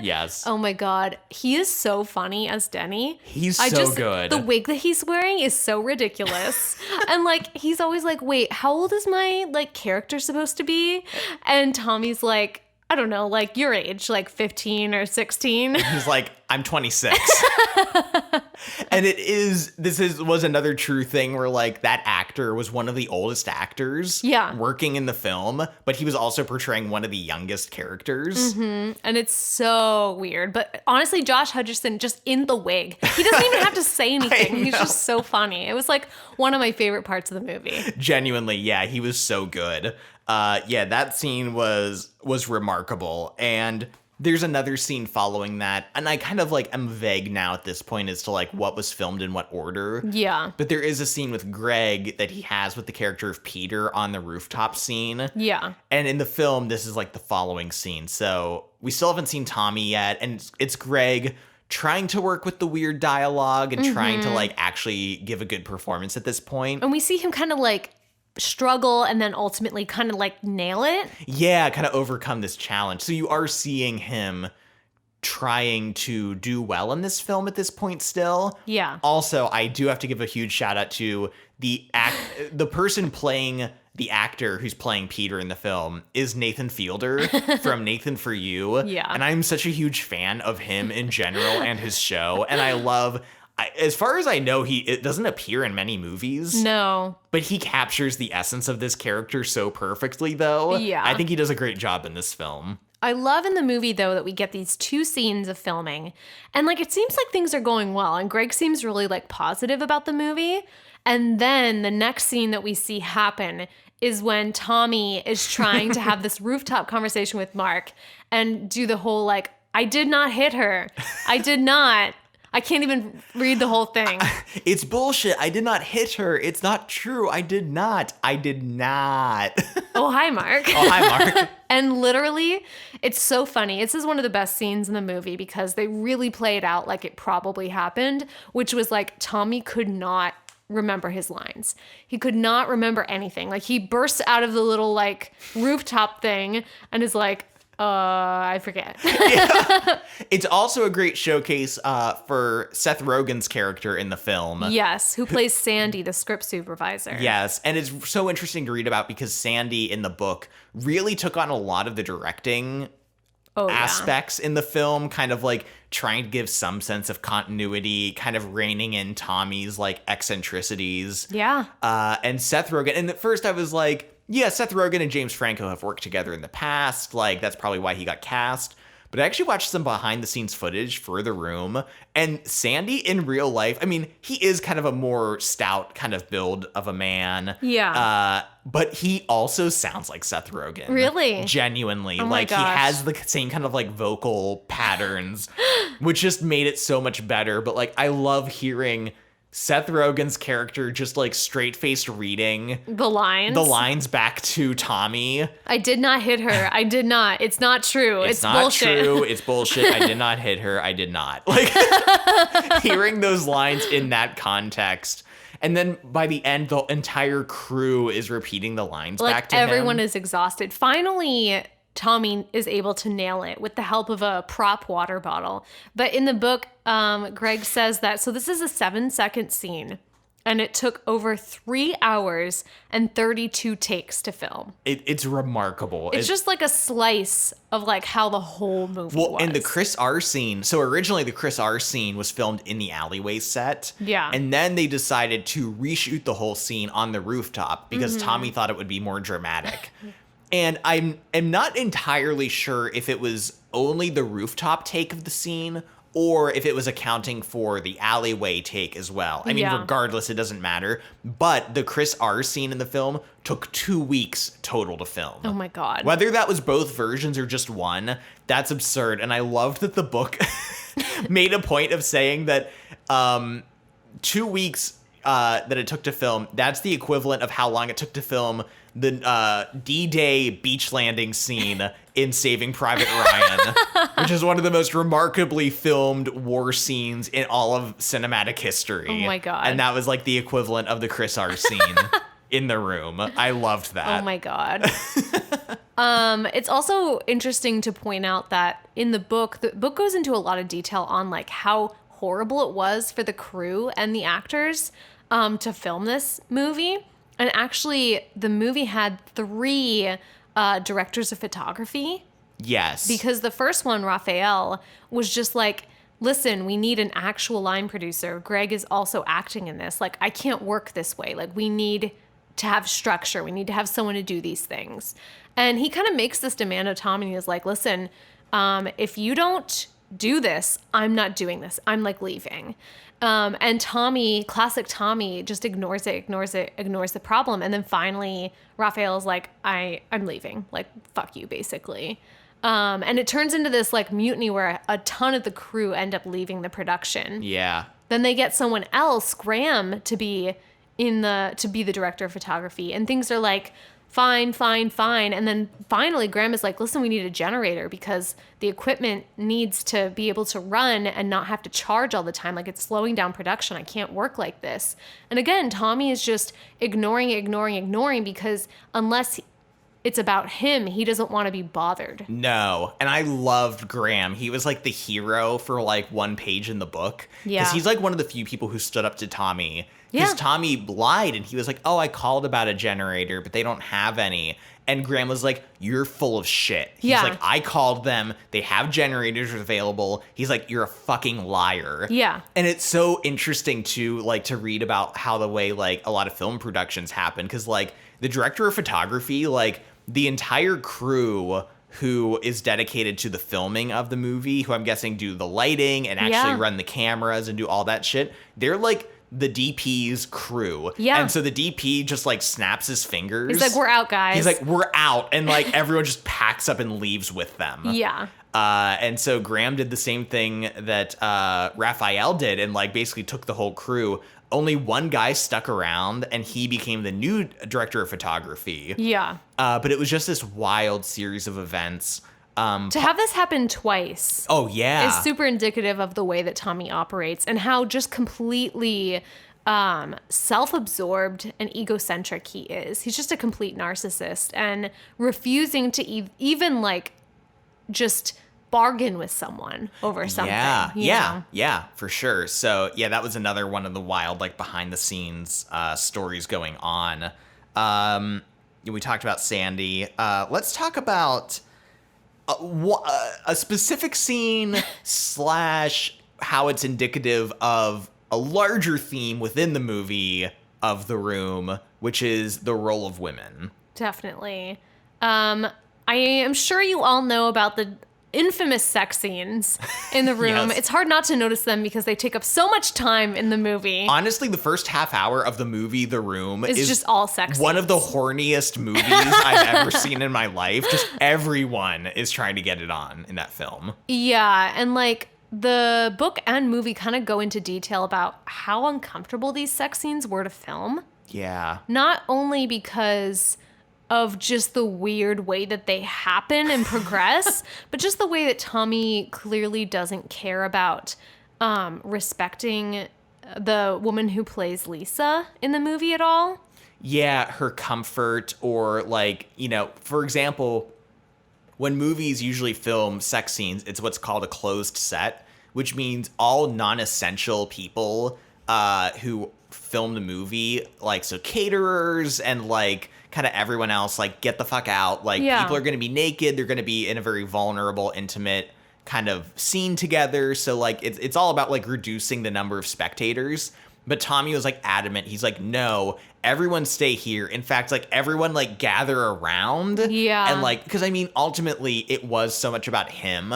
Yes. Oh my God. He is so funny as Denny. He's so good. The wig that he's wearing is so ridiculous. And like, he's always like, wait, how old is my like character supposed to be? And Tommy's like, I don't know, like your age, like 15 or 16. He's like, I'm 26. And was another true thing where like that actor was one of the oldest actors working in the film, but he was also portraying one of the youngest characters. And it's so weird. But honestly, Josh Hutcherson just in the wig. He doesn't even have to say anything. He's just so funny. It was like one of my favorite parts of the movie. Genuinely, yeah, he was so good. That scene was remarkable. And there's another scene following that, and I kind of like am vague now at this point as to like what was filmed in what order. Yeah. But there is a scene with Greg that he has with the character of Peter on the rooftop scene. Yeah. And in the film, this is like the following scene. So we still haven't seen Tommy yet, and it's Greg trying to work with the weird dialogue and trying to like actually give a good performance at this point. And we see him kind of like struggle and then ultimately kind of like nail it. Yeah, kind of overcome this challenge. So you are seeing him trying to do well in this film at this point still. Yeah. Also, I do have to give a huge shout out to the person playing the actor who's playing Peter in the film is Nathan Fielder from Nathan For You. Yeah. And I'm such a huge fan of him in general and his show. And I love... as far as I know, it doesn't appear in many movies. No. But he captures the essence of this character so perfectly, though. Yeah. I think he does a great job in this film. I love in the movie, though, that we get these 2 scenes of filming. And, like, it seems like things are going well. And Greg seems really, like, positive about the movie. And then the next scene that we see happen is when Tommy is trying to have this rooftop conversation with Mark and do the whole, like, I did not hit her. I did not. I can't even read the whole thing. It's bullshit. I did not hit her. It's not true. I did not. I did not. Oh, hi, Mark. Oh, hi, Mark. And literally, it's so funny. This is one of the best scenes in the movie because they really play it out like it probably happened, which was like Tommy could not remember his lines. He could not remember anything. Like he bursts out of the little like rooftop thing and is like, I forget. Yeah. It's also a great showcase for Seth Rogen's character in the film. Yes, who plays Sandy, the script supervisor. Yes, and it's so interesting to read about because Sandy in the book really took on a lot of the directing aspects in the film, kind of like trying to give some sense of continuity, kind of reining in Tommy's like eccentricities. Yeah. And Seth Rogen, and at first I was like, yeah, Seth Rogen and James Franco have worked together in the past. Like, that's probably why he got cast. But I actually watched some behind-the-scenes footage for The Room. And Sandy, in real life, I mean, he is kind of a more stout kind of build of a man. Yeah. But he also sounds like Seth Rogen. Really? Genuinely. Oh my gosh. He has the same kind of, like, vocal patterns, which just made it so much better. But, like, I love hearing Seth Rogen's character just like straight-faced reading the lines back to Tommy. I did not hit her. I did not. It's not true. It's not bullshit. True. It's bullshit. I did not hit her. I did not. Like hearing those lines in that context. And then by the end, the entire crew is repeating the lines back to him. Everyone is exhausted. Finally, Tommy is able to nail it with the help of a prop water bottle. But in the book, Greg says that, so this is a 7-second scene, and it took over 3 hours and 32 takes to film. It's remarkable. It's just like a slice of like how the whole movie was. And the Chris R scene, so originally the Chris R scene was filmed in the alleyway set. Yeah. And then they decided to reshoot the whole scene on the rooftop because Tommy thought it would be more dramatic. And I'm not entirely sure if it was only the rooftop take of the scene or if it was accounting for the alleyway take as well. I mean, regardless, it doesn't matter. But the Chris R scene in the film took 2 weeks total to film. Oh my God. Whether that was both versions or just one, that's absurd. And I loved that the book made a point of saying that 2 weeks that it took to film, that's the equivalent of how long it took to film the D-Day beach landing scene in Saving Private Ryan, which is one of the most remarkably filmed war scenes in all of cinematic history. Oh my God. And that was like the equivalent of the Chris R scene in The Room. I loved that. Oh my God. It's also interesting to point out that in the book goes into a lot of detail on like how horrible it was for the crew and the actors to film this movie. And actually, the movie had 3 directors of photography. Yes. Because the first one, Raphael, was just like, listen, we need an actual line producer. Greg is also acting in this. Like, I can't work this way. Like, we need to have structure. We need to have someone to do these things. And he kind of makes this demand of Tommy. He is like, listen, if you don't do this, I'm not doing this. I'm like leaving. And Tommy, classic Tommy, just ignores the problem. And then finally, Raphael's like, I'm leaving. Like, fuck you, basically. And it turns into this like mutiny where a ton of the crew end up leaving the production. Yeah. Then they get someone else, Graham, to be the director of photography, and things are like fine. And then finally Graham is like, listen, we need a generator because the equipment needs to be able to run and not have to charge all the time. Like, it's slowing down production. I can't work like this. And again, Tommy is just ignoring because unless it's about him, he doesn't want to be bothered. No. And I loved Graham. He was like the hero for like one page in the book. Yeah. Because he's like one of the few people who stood up to Tommy. Because Yeah. Tommy lied and he was like, oh, I called about a generator, but they don't have any. And Graham was like, you're full of shit. He's Yeah. like, I called them. They have generators available. He's like, you're a fucking liar. Yeah. And it's so interesting to like to read about how the way like a lot of film productions happen. Because like the director of photography, like the entire crew who is dedicated to the filming of the movie, who I'm guessing do the lighting and actually run the cameras and do all that shit, they're like the DP's crew. Yeah. And so the DP just like snaps his fingers. He's like, we're out, guys. He's like, we're out. And like everyone just packs up and leaves with them. Yeah. And so Graham did the same thing that Raphael did and like basically took the whole crew. Only one guy stuck around and he became the new director of photography. Yeah. But it was just this wild series of events. To have this happen twice. Oh, yeah. Is super indicative of the way that Tommy operates and how just completely self-absorbed and egocentric he is. He's just a complete narcissist and refusing to even like just bargain with someone over something. Yeah, for sure. So yeah, that was another one of the wild like behind the scenes stories going on. We talked about Sandy. Let's talk about a specific scene / how it's indicative of a larger theme within the movie of The Room, which is the role of women. Definitely. I am sure you all know about the infamous sex scenes in The Room. Yes. It's hard not to notice them because they take up so much time in the movie. Honestly, the first half hour of the movie The Room It's is just all sex one scenes. of the horniest movies I've ever seen in my life. Just everyone is trying to get it on in that film. Yeah, and like the book and movie kind of go into detail about how uncomfortable these sex scenes were to film. Yeah. Not only because of just the weird way that they happen and progress, but just the way that Tommy clearly doesn't care about respecting the woman who plays Lisa in the movie at all. Yeah, her comfort or like, you know, for example, when movies usually film sex scenes, it's what's called a closed set, which means all non-essential people who film the movie, like so caterers and like kind of everyone else, like get the fuck out. Like people are going to be naked. They're going to be in a very vulnerable, intimate kind of scene together. So like it's all about like reducing the number of spectators. But Tommy was like adamant. He's like, no, everyone stay here. In fact, like everyone like gather around. Yeah. And like, because I mean, ultimately it was so much about him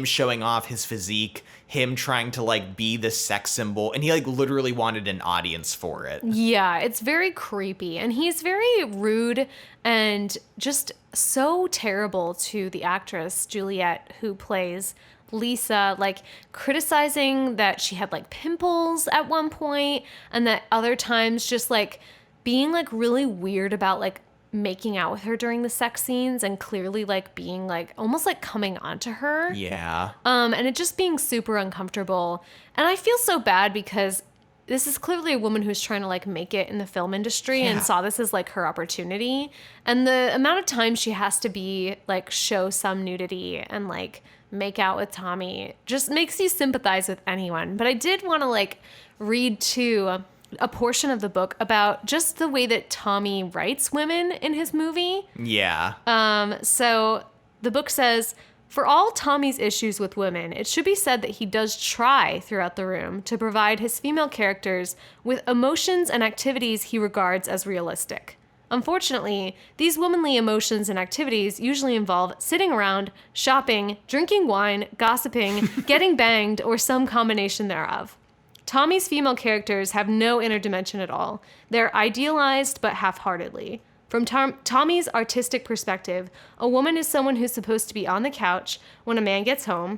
showing off his physique, him trying to like be the sex symbol. And he like literally wanted an audience for it. Yeah, it's very creepy. And he's very rude and just so terrible to the actress, Juliet, who plays Lisa, like criticizing that she had like pimples at one point and that other times just like being like really weird about like making out with her during the sex scenes and clearly like being like almost like coming onto her. Yeah. And it just being super uncomfortable. And I feel so bad because this is clearly a woman who's trying to like make it in the film industry and saw this as like her opportunity. And the amount of time she has to be like show some nudity and like make out with Tommy just makes you sympathize with anyone. But I did want to like read too a portion of the book about just the way that Tommy writes women in his movie. Yeah. So the book says, for all Tommy's issues with women, it should be said that he does try throughout the room to provide his female characters with emotions and activities he regards as realistic. Unfortunately, these womanly emotions and activities usually involve sitting around, shopping, drinking wine, gossiping, getting banged, or some combination thereof. Tommy's female characters have no inner dimension at all. They're idealized, but half-heartedly. From Tommy's artistic perspective, a woman is someone who's supposed to be on the couch when a man gets home,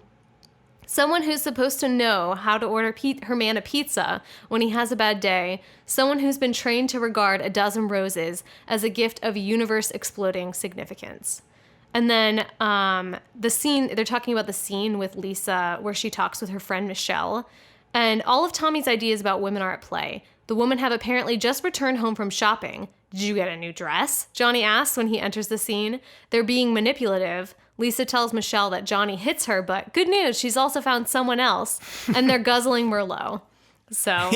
someone who's supposed to know how to order her man a pizza when he has a bad day, someone who's been trained to regard a dozen roses as a gift of universe-exploding significance. And then the scene, they're talking about the scene with Lisa where she talks with her friend Michelle, and all of Tommy's ideas about women are at play. The women have apparently just returned home from shopping. Did you get a new dress? Johnny asks when he enters the scene. They're being manipulative. Lisa tells Michelle that Johnny hits her, but good news, she's also found someone else. And they're guzzling Merlot. So.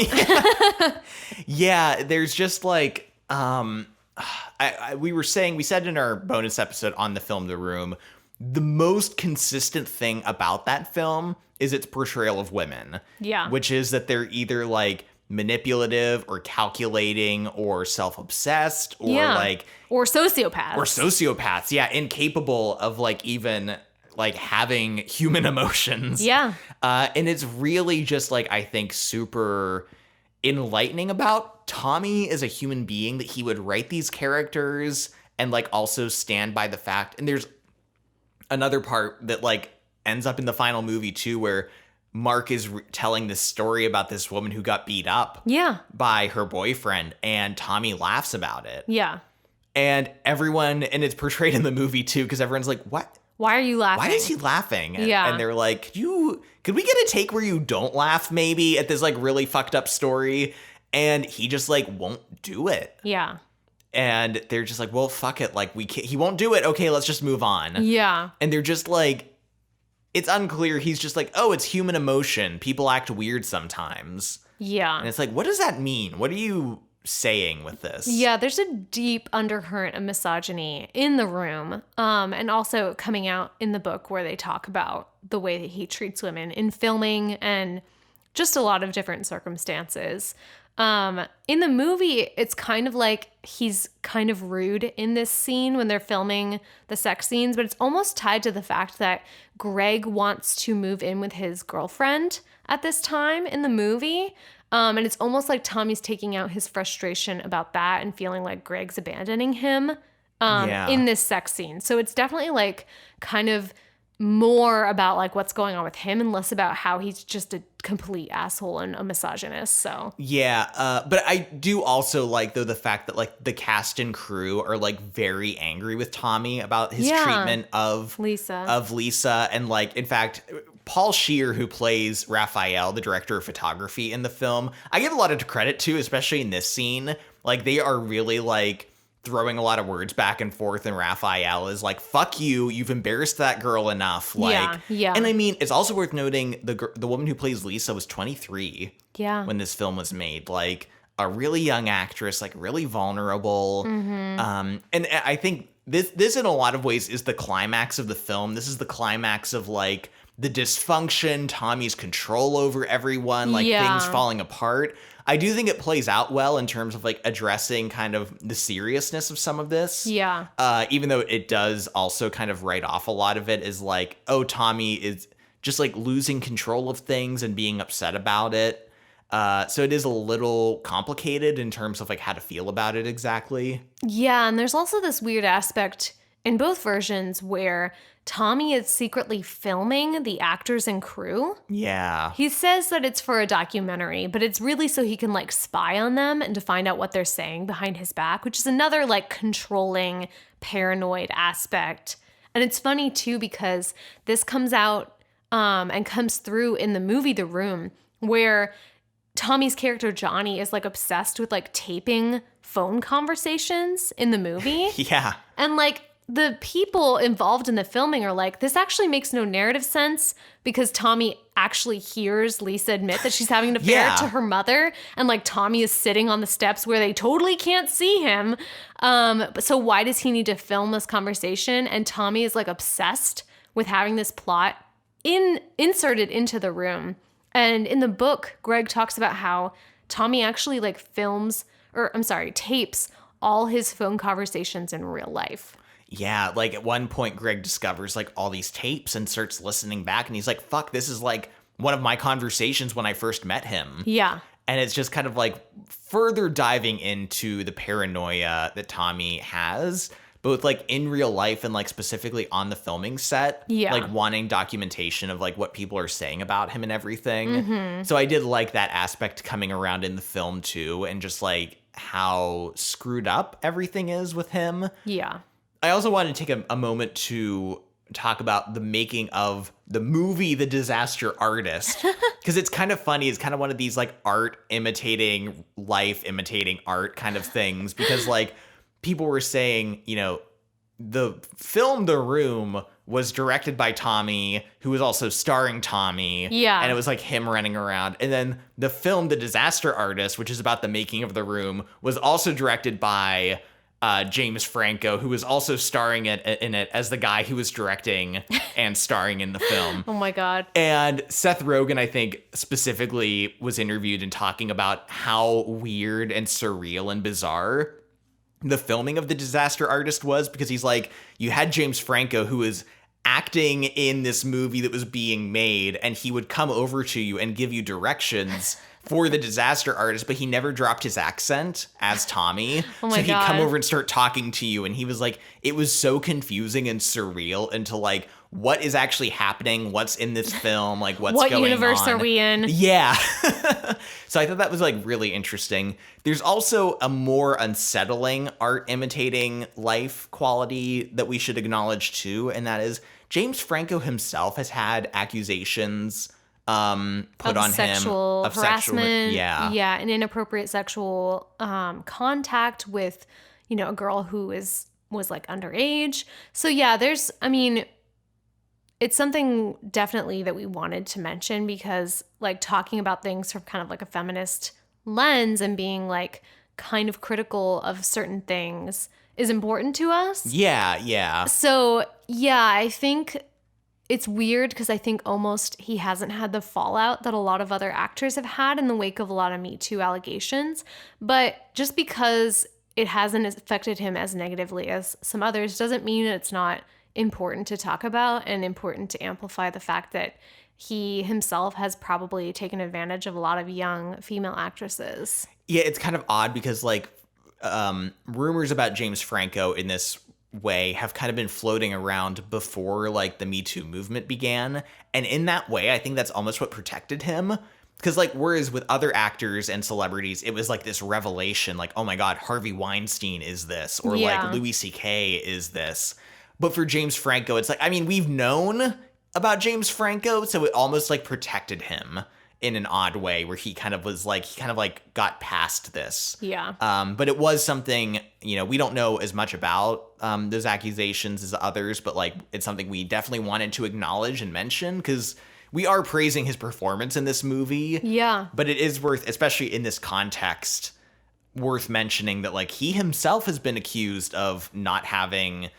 Yeah, there's just like, we said in our bonus episode on the film The Room, the most consistent thing about that film is its portrayal of women. Yeah. Which is that they're either like manipulative or calculating or self-obsessed or like or sociopaths. Yeah, incapable of like even like having human emotions. Yeah. And it's really just like, I think, super enlightening about Tommy as a human being that he would write these characters and like also stand by the fact. And there's another part that like ends up in the final movie too, where Mark is telling this story about this woman who got beat up by her boyfriend, and Tommy laughs about it. Yeah. And and it's portrayed in the movie too, because everyone's like, what? Why are you laughing? Why is he laughing? Yeah. And they're like, could we get a take where you don't laugh maybe at this like really fucked up story? And he just like won't do it. Yeah. And they're just like, well, fuck it. Like he won't do it. Okay, let's just move on. Yeah. And they're just like, it's unclear. He's just like, oh, it's human emotion. People act weird sometimes. Yeah. And it's like, what does that mean? What are you saying with this? Yeah, there's a deep undercurrent of misogyny in The Room, and also coming out in the book where they talk about the way that he treats women in filming and just a lot of different circumstances. In the movie, it's kind of like he's kind of rude in this scene when they're filming the sex scenes, but it's almost tied to the fact that Greg wants to move in with his girlfriend at this time in the movie. And it's almost like Tommy's taking out his frustration about that and feeling like Greg's abandoning him in this sex scene. So it's definitely like kind of more about like what's going on with him and less about how he's just a complete asshole and a misogynist. So yeah, but I do also like though the fact that like the cast and crew are like very angry with Tommy about his treatment of Lisa, and like in fact Paul Scheer, who plays Raphael, the director of photography in the film, I give a lot of credit to, especially in this scene. Like they are really like throwing a lot of words back and forth, and Raphael is like, fuck you, you've embarrassed that girl enough. Like, yeah. And I mean, it's also worth noting the woman who plays Lisa was 23 when this film was made. Like a really young actress, like really vulnerable. And I think this in a lot of ways is the climax of the film. This is the climax of like the dysfunction, Tommy's control over everyone, like things falling apart. I do think it plays out well in terms of like addressing kind of the seriousness of some of this. Yeah. Even though it does also kind of write off a lot of it as like, oh, Tommy is just like losing control of things and being upset about it. So it is a little complicated in terms of like how to feel about it exactly. Yeah. And there's also this weird aspect in both versions where Tommy is secretly filming the actors and crew. Yeah. He says that it's for a documentary, but it's really so he can like spy on them and to find out what they're saying behind his back, which is another like controlling, paranoid aspect. And it's funny too, because this comes out and comes through in the movie The Room, where Tommy's character Johnny is like obsessed with like taping phone conversations in the movie. Yeah. And like the people involved in the filming are like, this actually makes no narrative sense because Tommy actually hears Lisa admit that she's having an affair to her mother. And like Tommy is sitting on the steps where they totally can't see him. So why does he need to film this conversation? And Tommy is like obsessed with having this plot inserted into the room. And in the book, Greg talks about how Tommy actually like tapes all his phone conversations in real life. Yeah, like at one point, Greg discovers like all these tapes and starts listening back. And he's like, fuck, this is like one of my conversations when I first met him. Yeah. And it's just kind of like further diving into the paranoia that Tommy has, both like in real life and like specifically on the filming set. Yeah. Like wanting documentation of like what people are saying about him and everything. So I did like that aspect coming around in the film too. And just like how screwed up everything is with him. Yeah. I also wanted to take a moment to talk about the making of the movie The Disaster Artist, because it's kind of funny. It's kind of one of these like art imitating life, imitating art kind of things, because like people were saying, you know, the film The Room was directed by Tommy, who was also starring Tommy. Yeah. And it was like him running around. And then the film The Disaster Artist, which is about the making of The Room, was also directed by James Franco, who was also starring in it as the guy who was directing and starring in the film. Oh my God. And Seth Rogen, I think, specifically was interviewed and talking about how weird and surreal and bizarre the filming of The Disaster Artist was, because he's like, you had James Franco, who was acting in this movie that was being made, and he would come over to you and give you directions for The Disaster Artist, but he never dropped his accent as Tommy. Oh my so he'd God. come over and start talking to you, and he was like, it was so confusing and surreal into like, what is actually happening? What's in this film? Like, what's going on? What universe are we in? Yeah. So I thought that was like really interesting. There's also a more unsettling art imitating life quality that we should acknowledge too, and that is James Franco himself has had accusations put of on sexual him of harassment, yeah, and inappropriate sexual contact with, you know, a girl who was like underage. So yeah, it's something definitely that we wanted to mention, because like talking about things from kind of like a feminist lens and being like kind of critical of certain things is important to us. Yeah. So yeah, I think it's weird because I think almost he hasn't had the fallout that a lot of other actors have had in the wake of a lot of Me Too allegations. But just because it hasn't affected him as negatively as some others doesn't mean that it's not important to talk about and important to amplify the fact that he himself has probably taken advantage of a lot of young female actresses. Yeah, it's kind of odd because like rumors about James Franco in this way have kind of been floating around before like the Me Too movement began. And in that way, I think that's almost what protected him. Because like, whereas with other actors and celebrities, it was like this revelation, like, oh my God, Harvey Weinstein is this, or like Louis C.K. is this. But for James Franco, it's like, I mean, we've known about James Franco, so it almost like protected him in an odd way, where he kind of got past this. Yeah. But it was something, you know, we don't know as much about those accusations as others, but like, it's something we definitely wanted to acknowledge and mention, because we are praising his performance in this movie. Yeah. But it is worth, especially in this context, worth mentioning that like he himself has been accused of not having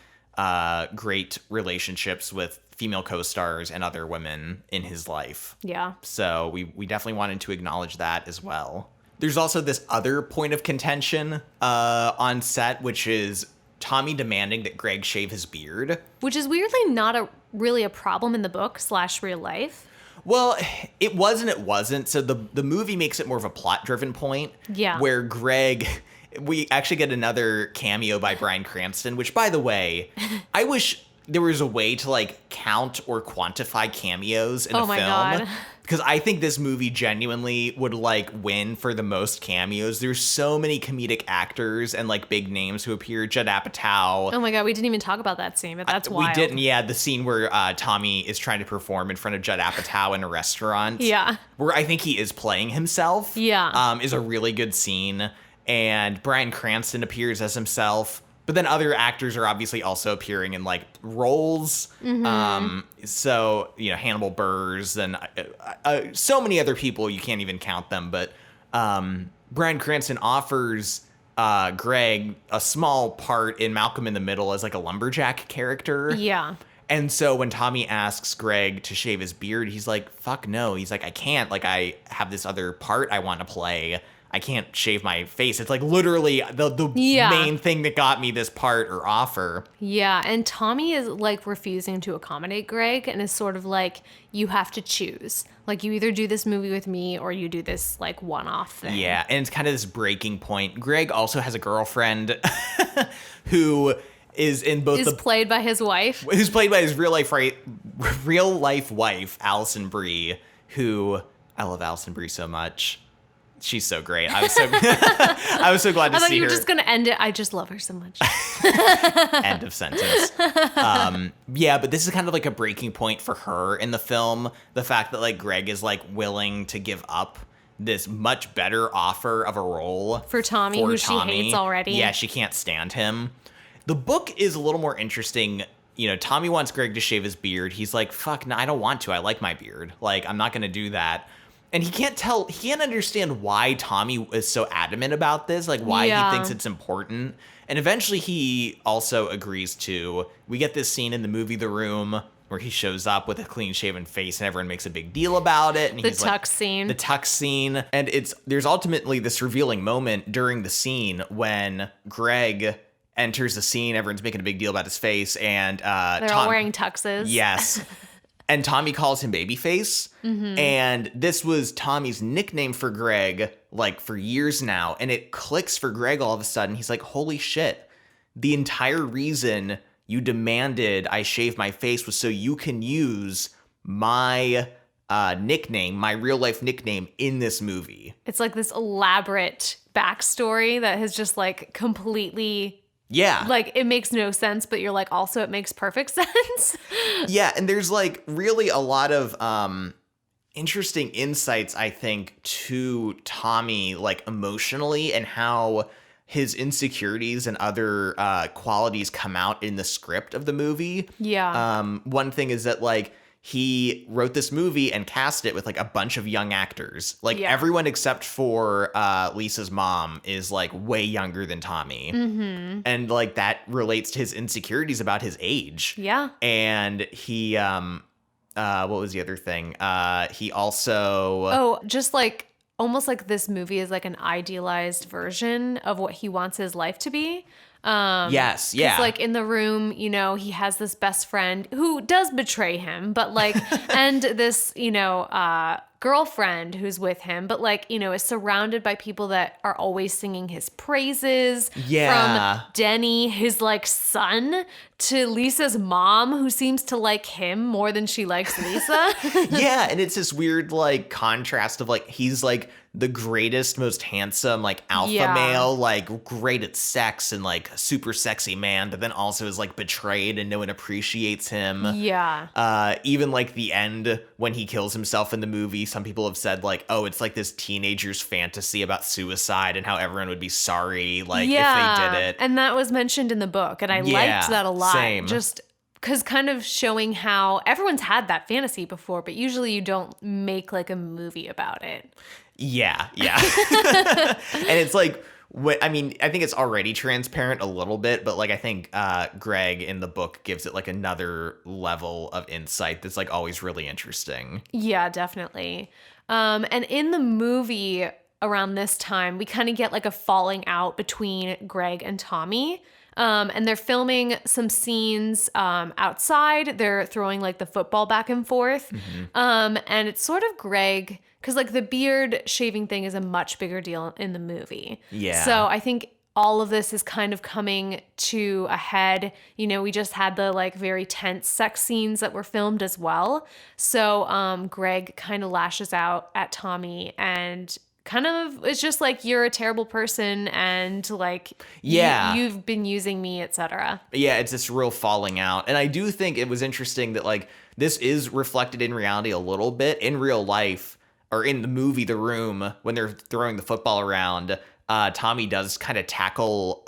great relationships with female co-stars and other women in his life. Yeah. So we definitely wanted to acknowledge that as well. There's also this other point of contention on set, which is Tommy demanding that Greg shave his beard. Which is weirdly not really a problem in the book / real life. Well, it was and it wasn't. So the movie makes it more of a plot-driven point. Yeah. Where Greg... We actually get another cameo by Bryan Cranston, which, by the way, I wish there was a way to like count or quantify cameos in a Oh my film. God. Because I think this movie genuinely would like win for the most cameos. There's so many comedic actors and like big names who appear. Judd Apatow. Oh my God, we didn't even talk about that scene, but that's wild. We didn't, yeah. The scene where Tommy is trying to perform in front of Judd Apatow in a restaurant. Yeah. Where I think he is playing himself. Yeah. Is a really good scene. And Bryan Cranston appears as himself. But then other actors are obviously also appearing in like roles. So, you know, Hannibal Buress and so many other people, you can't even count them. But Bryan Cranston offers Greg a small part in Malcolm in the Middle as like a lumberjack character. Yeah. And so when Tommy asks Greg to shave his beard, he's like, fuck no. He's like, I can't. Like, I have this other part I want to play. I can't shave my face. It's like literally the main thing that got me this part or offer. Yeah, and Tommy is like refusing to accommodate Greg and is sort of like, you have to choose. Like, you either do this movie with me or you do this like one-off thing. Yeah, and it's kind of this breaking point. Greg also has a girlfriend who is in both played by his wife. Who's played by his real life wife, Alison Brie, who I love Alison Brie so much. She's so great. I was so I was so glad to see her. I thought you were just gonna end it. I just love her so much. End of sentence. Yeah, but this is kind of like a breaking point for her in the film. The fact that like Greg is like willing to give up this much better offer of a role for Tommy, who she hates already. Yeah, she can't stand him. The book is a little more interesting. You know, Tommy wants Greg to shave his beard. He's like, fuck, no, I don't want to. I like my beard. Like, I'm not gonna do that. And he can't understand why Tommy is so adamant about this, like why he thinks it's important. And eventually he also agrees to. We get this scene in the movie The Room where he shows up with a clean-shaven face and everyone makes a big deal about it. And the tux scene. The tux scene. And there's ultimately this revealing moment during the scene when Greg enters the scene. Everyone's making a big deal about his face. And they're all wearing tuxes. Yes. And Tommy calls him Babyface. Mm-hmm. And this was Tommy's nickname for Greg, like, for years now. And it clicks for Greg all of a sudden. He's like, holy shit. The entire reason you demanded I shave my face was so you can use my nickname, my real-life nickname, in this movie. It's like this elaborate backstory that has just, like, completely... Yeah. Like, it makes no sense, but you're like, also, it makes perfect sense. Yeah, and there's, like, really a lot of interesting insights, I think, to Tommy, like, emotionally, and how his insecurities and other qualities come out in the script of the movie. Yeah. One thing is that, like, he wrote this movie and cast it with like a bunch of young actors. Like everyone except for Lisa's mom is like way younger than Tommy. Mm-hmm. And like that relates to his insecurities about his age. Yeah. And he, what was the other thing? He also... just like almost like this movie is like an idealized version of what he wants his life to be. Yes, yeah. Like in The Room, you know, he has this best friend who does betray him, but like, and this, you know, girlfriend who's with him, but like, you know, is surrounded by people that are always singing his praises. Yeah. From Denny, his like son, to Lisa's mom, who seems to like him more than she likes Lisa. Yeah, and it's this weird like contrast of like, he's like the greatest, most handsome, like alpha male, like great at sex and like super sexy man, but then also is like betrayed and no one appreciates him. Yeah. Even like the end when he kills himself in the movie, some people have said like, oh, it's like this teenager's fantasy about suicide and how everyone would be sorry like if they did it. And that was mentioned in the book, and I liked that a lot. Same. Just because kind of showing how everyone's had that fantasy before, but usually you don't make like a movie about it. Yeah. And it's like, I mean, I think it's already transparent a little bit, but like I think Greg in the book gives it like another level of insight that's like always really interesting. Yeah, definitely. And in the movie around this time, we kind of get like a falling out between Greg and Tommy. And they're filming some scenes outside. They're throwing like the football back and forth. Mm-hmm. And it's sort of Greg, because like the beard shaving thing is a much bigger deal in the movie. Yeah. So I think all of this is kind of coming to a head. You know, we just had the like very tense sex scenes that were filmed as well. So Greg kind of lashes out at Tommy and kind of it's just like, you're a terrible person and like you've been using me, etc. Yeah, it's this real falling out. And I do think it was interesting that like this is reflected in reality a little bit. In real life, or in the movie The Room, when they're throwing the football around, Tommy does kind of tackle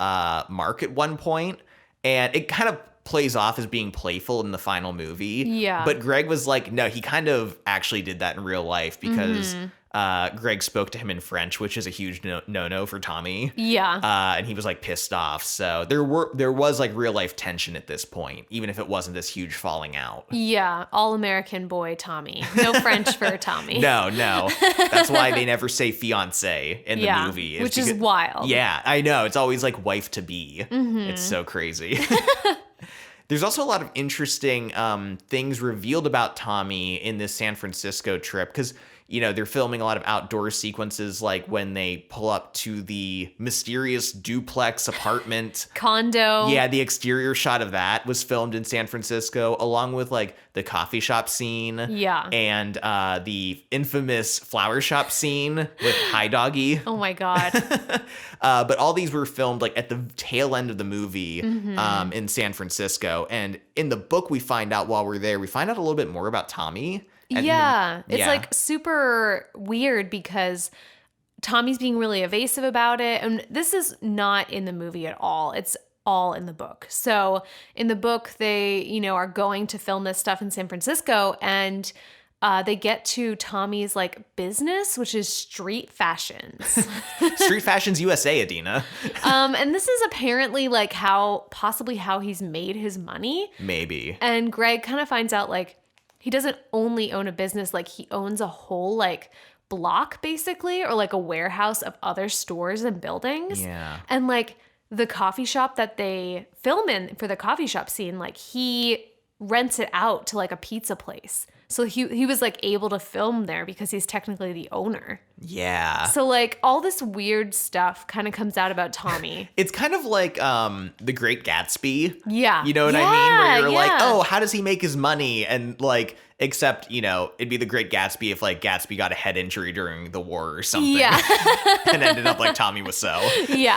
Mark at one point, and it kind of plays off as being playful in the final movie. Yeah. But Greg was like, no, he kind of actually did that in real life because Greg spoke to him in French, which is a huge no-no for Tommy. Yeah. And he was like pissed off. So there was like real life tension at this point, even if it wasn't this huge falling out. Yeah. All American boy Tommy. No French for Tommy. No. That's why they never say fiance in the movie. Which is wild. Yeah, I know. It's always like wife to be. It's so crazy. There's also a lot of interesting things revealed about Tommy in this San Francisco trip because, you know, they're filming a lot of outdoor sequences, like when they pull up to the mysterious duplex apartment. Condo. Yeah, the exterior shot of that was filmed in San Francisco, along with like the coffee shop scene. Yeah. And the infamous flower shop scene with Hi Doggy. Oh my God. But all these were filmed like at the tail end of the movie in San Francisco. And in the book we find out while we're there, we find out a little bit more about Tommy. It's like super weird because Tommy's being really evasive about it. And this is not in the movie at all. It's all in the book. So in the book, they, you know, are going to film this stuff in San Francisco, and they get to Tommy's like business, which is Street Fashions. Street Fashions USA, Adina. And this is apparently like possibly how he's made his money. Maybe. And Greg kind of finds out like he doesn't only own a business, like he owns a whole like block basically, or like a warehouse of other stores and buildings. Yeah. And like the coffee shop that they film in for the coffee shop scene, like he rents it out to like a pizza place. So he was like able to film there because he's technically the owner. Yeah. So like all this weird stuff kind of comes out about Tommy. It's kind of like The Great Gatsby. Yeah. You know what I mean? Where you're like, oh, how does he make his money? And like, except, you know, it'd be The Great Gatsby if like Gatsby got a head injury during the war or something. Yeah. And ended up like Tommy Wiseau. Yeah.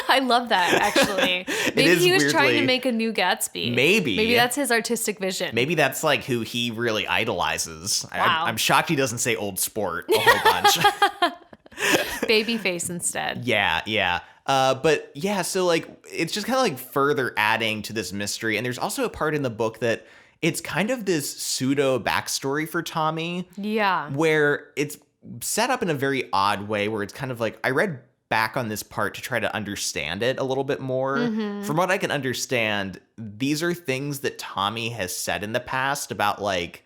I love that actually. Maybe he was trying to make a new Gatsby. Maybe that's his artistic vision. Maybe that's like who he really idolizes. Wow. I'm shocked he doesn't say Old Sport a whole bunch. Babyface instead. Yeah. But yeah, so like it's just kind of like further adding to this mystery. And there's also a part in the book that it's kind of this pseudo backstory for Tommy. Yeah. Where it's set up in a very odd way where it's kind of like, I read back on this part to try to understand it a little bit more. From what I can understand, these are things that Tommy has said in the past about like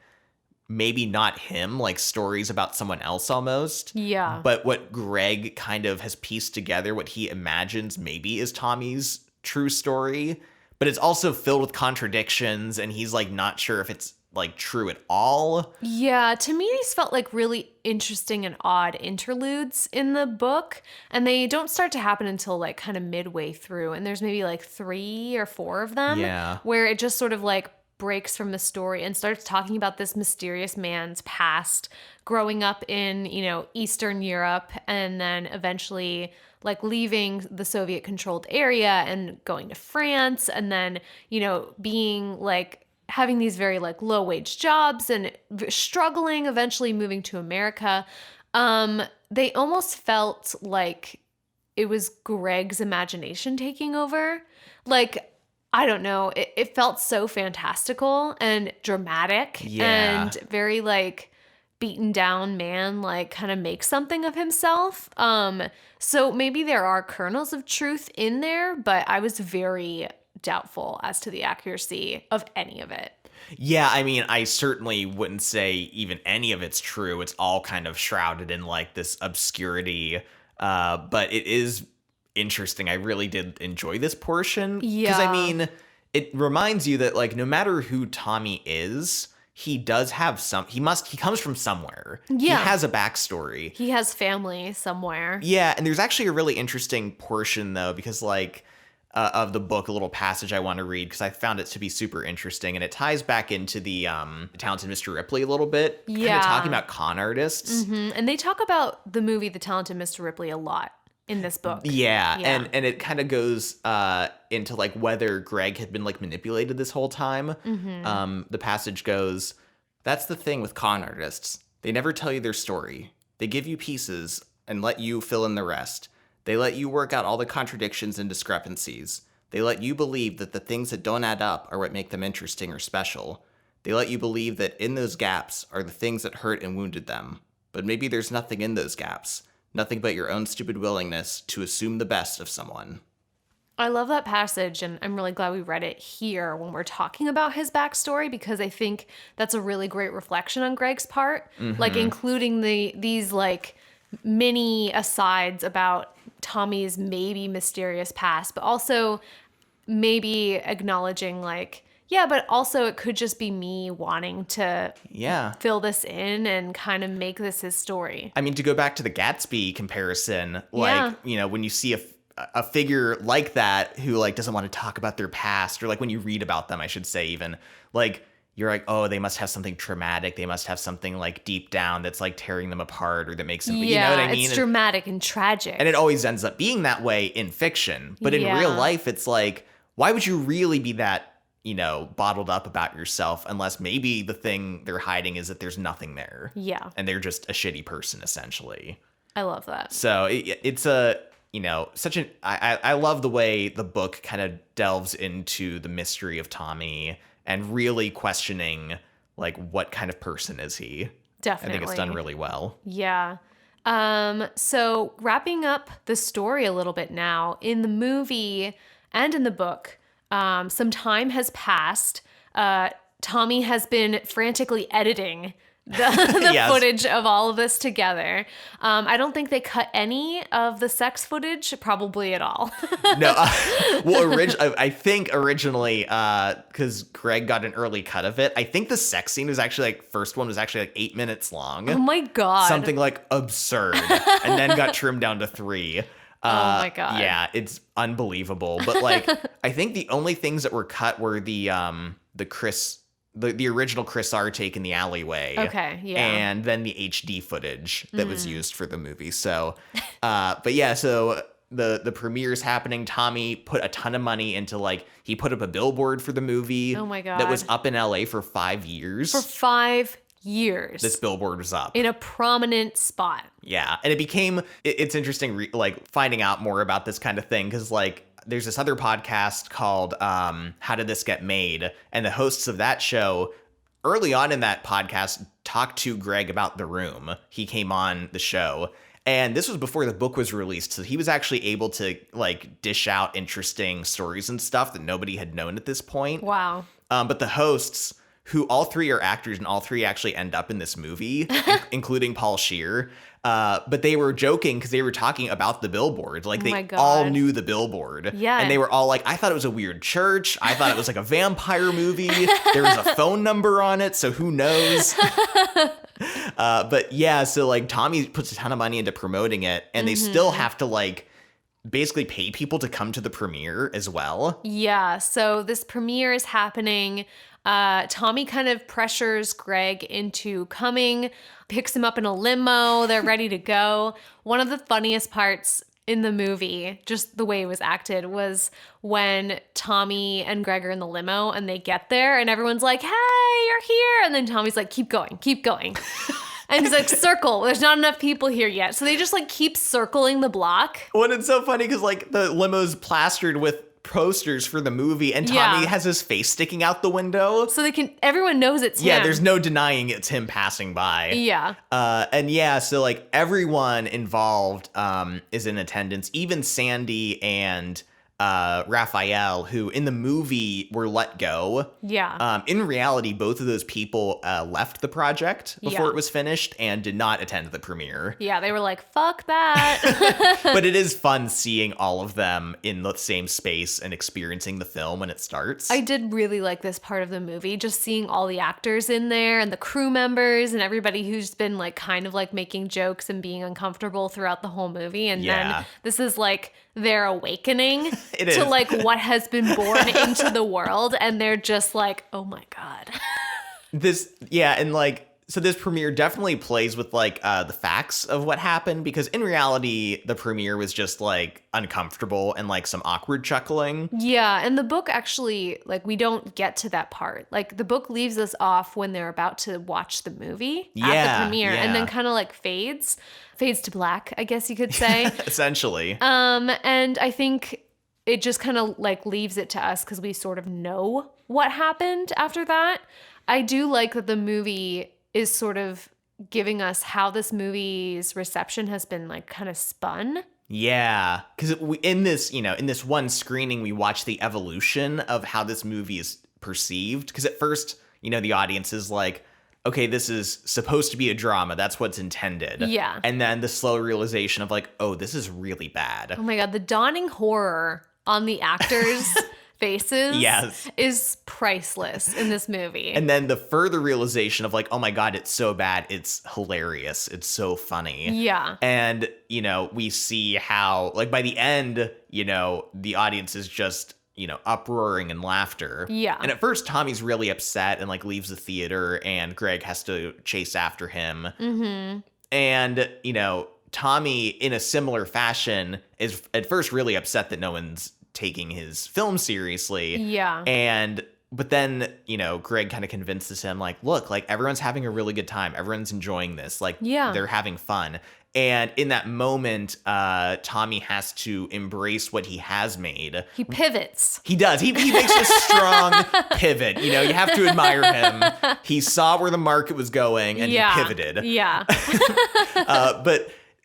maybe not him, like stories about someone else almost. Yeah. But what Greg kind of has pieced together, what he imagines maybe is Tommy's true story. But it's also filled with contradictions, and he's like not sure if it's like true at all. Yeah, to me these felt like really interesting and odd interludes in the book, and they don't start to happen until like kind of midway through, and there's maybe like 3 or 4 of them. Yeah. Where it just sort of like breaks from the story and starts talking about this mysterious man's past, growing up in, you know, Eastern Europe, and then eventually like leaving the Soviet controlled area and going to France, and then, you know, being like having these very like low wage jobs and struggling, eventually moving to America. They almost felt like it was Greg's imagination taking over. Like, I don't know. It felt so fantastical and dramatic and very like beaten down man, like kind of make something of himself. So maybe there are kernels of truth in there, but I was very doubtful as to the accuracy of any of it. Yeah, I mean, I certainly wouldn't say even any of it's true. It's all kind of shrouded in like this obscurity. But it is interesting. I really did enjoy this portion. Yeah. Because I mean, it reminds you that like no matter who Tommy is, he does have he comes from somewhere. Yeah. He has a backstory. He has family somewhere. Yeah, and there's actually a really interesting portion, though, because, like, of the book, a little passage I want to read, because I found it to be super interesting, and it ties back into the Talented Mr. Ripley a little bit. Yeah. Kind of talking about con artists. Mm-hmm. And they talk about the movie The Talented Mr. Ripley a lot in this book. Yeah. And it kind of goes into, like, whether Greg had been, like, manipulated this whole time. Mm-hmm. The passage goes, "That's the thing with con artists. They never tell you their story. They give you pieces and let you fill in the rest. They let you work out all the contradictions and discrepancies. They let you believe that the things that don't add up are what make them interesting or special. They let you believe that in those gaps are the things that hurt and wounded them. But maybe there's nothing in those gaps. Nothing but your own stupid willingness to assume the best of someone." I love that passage, and I'm really glad we read it here when we're talking about his backstory, because I think that's a really great reflection on Greg's part, like including these like mini asides about Tommy's maybe mysterious past, but also maybe acknowledging like, yeah, but also it could just be me wanting to fill this in and kind of make this his story. I mean, to go back to the Gatsby comparison, like, you know, when you see a figure like that who like doesn't want to talk about their past, or like when you read about them, I should say, even like, you're like, oh, they must have something traumatic. They must have something like deep down that's like tearing them apart, or that makes them, you know what I mean? It's dramatic and tragic. And it always ends up being that way in fiction. But in real life, it's like, why would you really be that, you know, bottled up about yourself, unless maybe the thing they're hiding is that there's nothing there. Yeah. And they're just a shitty person, essentially. I love that. So it's a, you know, I love the way the book kind of delves into the mystery of Tommy and really questioning, like, what kind of person is he? Definitely. I think it's done really well. Yeah. So wrapping up the story a little bit now, in the movie and in the book, some time has passed. Tommy has been frantically editing the footage of all of this together. I don't think they cut any of the sex footage, probably at all. No, well, I think originally, because Greg got an early cut of it, I think the sex scene was actually like, first one was actually like 8 minutes long. Oh my God. Something like absurd. And then got trimmed down to 3. Oh my God. Yeah, it's unbelievable. But like, I think the only things that were cut were the original Chris R take in the alleyway. Okay, yeah. And then the HD footage that was used for the movie. So, but yeah, so the premiere is happening. Tommy put a ton of money into, like, he put up a billboard for the movie. Oh my God. That was up in LA for 5 years. For 5 years. This billboard was up. In a prominent spot. Yeah. And it became, it's interesting, like, finding out more about this kind of thing, because, like, there's this other podcast called How Did This Get Made? And the hosts of that show, early on in that podcast, talked to Greg about The Room. He came on the show. And this was before the book was released. So he was actually able to, like, dish out interesting stories and stuff that nobody had known at this point. Wow. But the hosts, who all 3 are actors and all 3 actually end up in this movie, including Paul Scheer. But they were joking because they were talking about the billboard. Like, they all knew the billboard. Yeah. And they were all like, I thought it was a weird church. I thought it was like a vampire movie. There was a phone number on it, so who knows? But yeah, so like Tommy puts a ton of money into promoting it, and they still have to like basically pay people to come to the premiere as well. Yeah, so this premiere is happening. Tommy kind of pressures Greg into coming, picks him up in a limo. They're ready to go. One of the funniest parts in the movie, just the way it was acted, was when Tommy and Greg are in the limo and they get there and everyone's like, hey, you're here. And then Tommy's like, keep going, keep going. And he's like, circle. There's not enough people here yet. So they just like keep circling the block. Well, it's so funny because like the limo's plastered with posters for the movie, and Tommy has his face sticking out the window. So everyone knows it's him. Yeah, there's no denying it's him passing by. Yeah. And yeah, so like everyone involved is in attendance. Even Sandy and Raphael, who in the movie were let go. Yeah. In reality, both of those people left the project before it was finished and did not attend the premiere. Yeah, they were like, fuck that. But it is fun seeing all of them in the same space and experiencing the film when it starts. I did really like this part of the movie, just seeing all the actors in there and the crew members and everybody who's been like kind of like making jokes and being uncomfortable throughout the whole movie. And then this is like their awakening to like what has been born into the world. And they're just like, oh my God. So this premiere definitely plays with like the facts of what happened, because in reality, the premiere was just like uncomfortable and like some awkward chuckling. Yeah. And the book actually, like, we don't get to that part. Like, the book leaves us off when they're about to watch the movie at the premiere and then kind of like fades to black, I guess you could say. Essentially. And I think it just kind of like leaves it to us because we sort of know what happened after that. I do like that the movie is sort of giving us how this movie's reception has been like kind of spun. Yeah, because in this one screening, we watch the evolution of how this movie is perceived. Because at first, the audience is like, okay, this is supposed to be a drama. That's what's intended. Yeah. And then the slow realization of like, oh, this is really bad. Oh my God, the dawning horror on the actors' faces is priceless in this movie. And then the further realization of like, oh my God, it's so bad. It's hilarious. It's so funny. Yeah. And, we see how like by the end, the audience is just, uproaring in laughter. Yeah. And at first Tommy's really upset and like leaves the theater and Greg has to chase after him. Mm-hmm. And, Tommy in a similar fashion is at first really upset that no one's taking his film seriously. Yeah. But then, Greg kind of convinces him like, look, like everyone's having a really good time. Everyone's enjoying this. Like they're having fun. And in that moment, Tommy has to embrace what he has made. He pivots. He does. He makes a strong pivot. You have to admire him. He saw where the market was going and he pivoted. Yeah.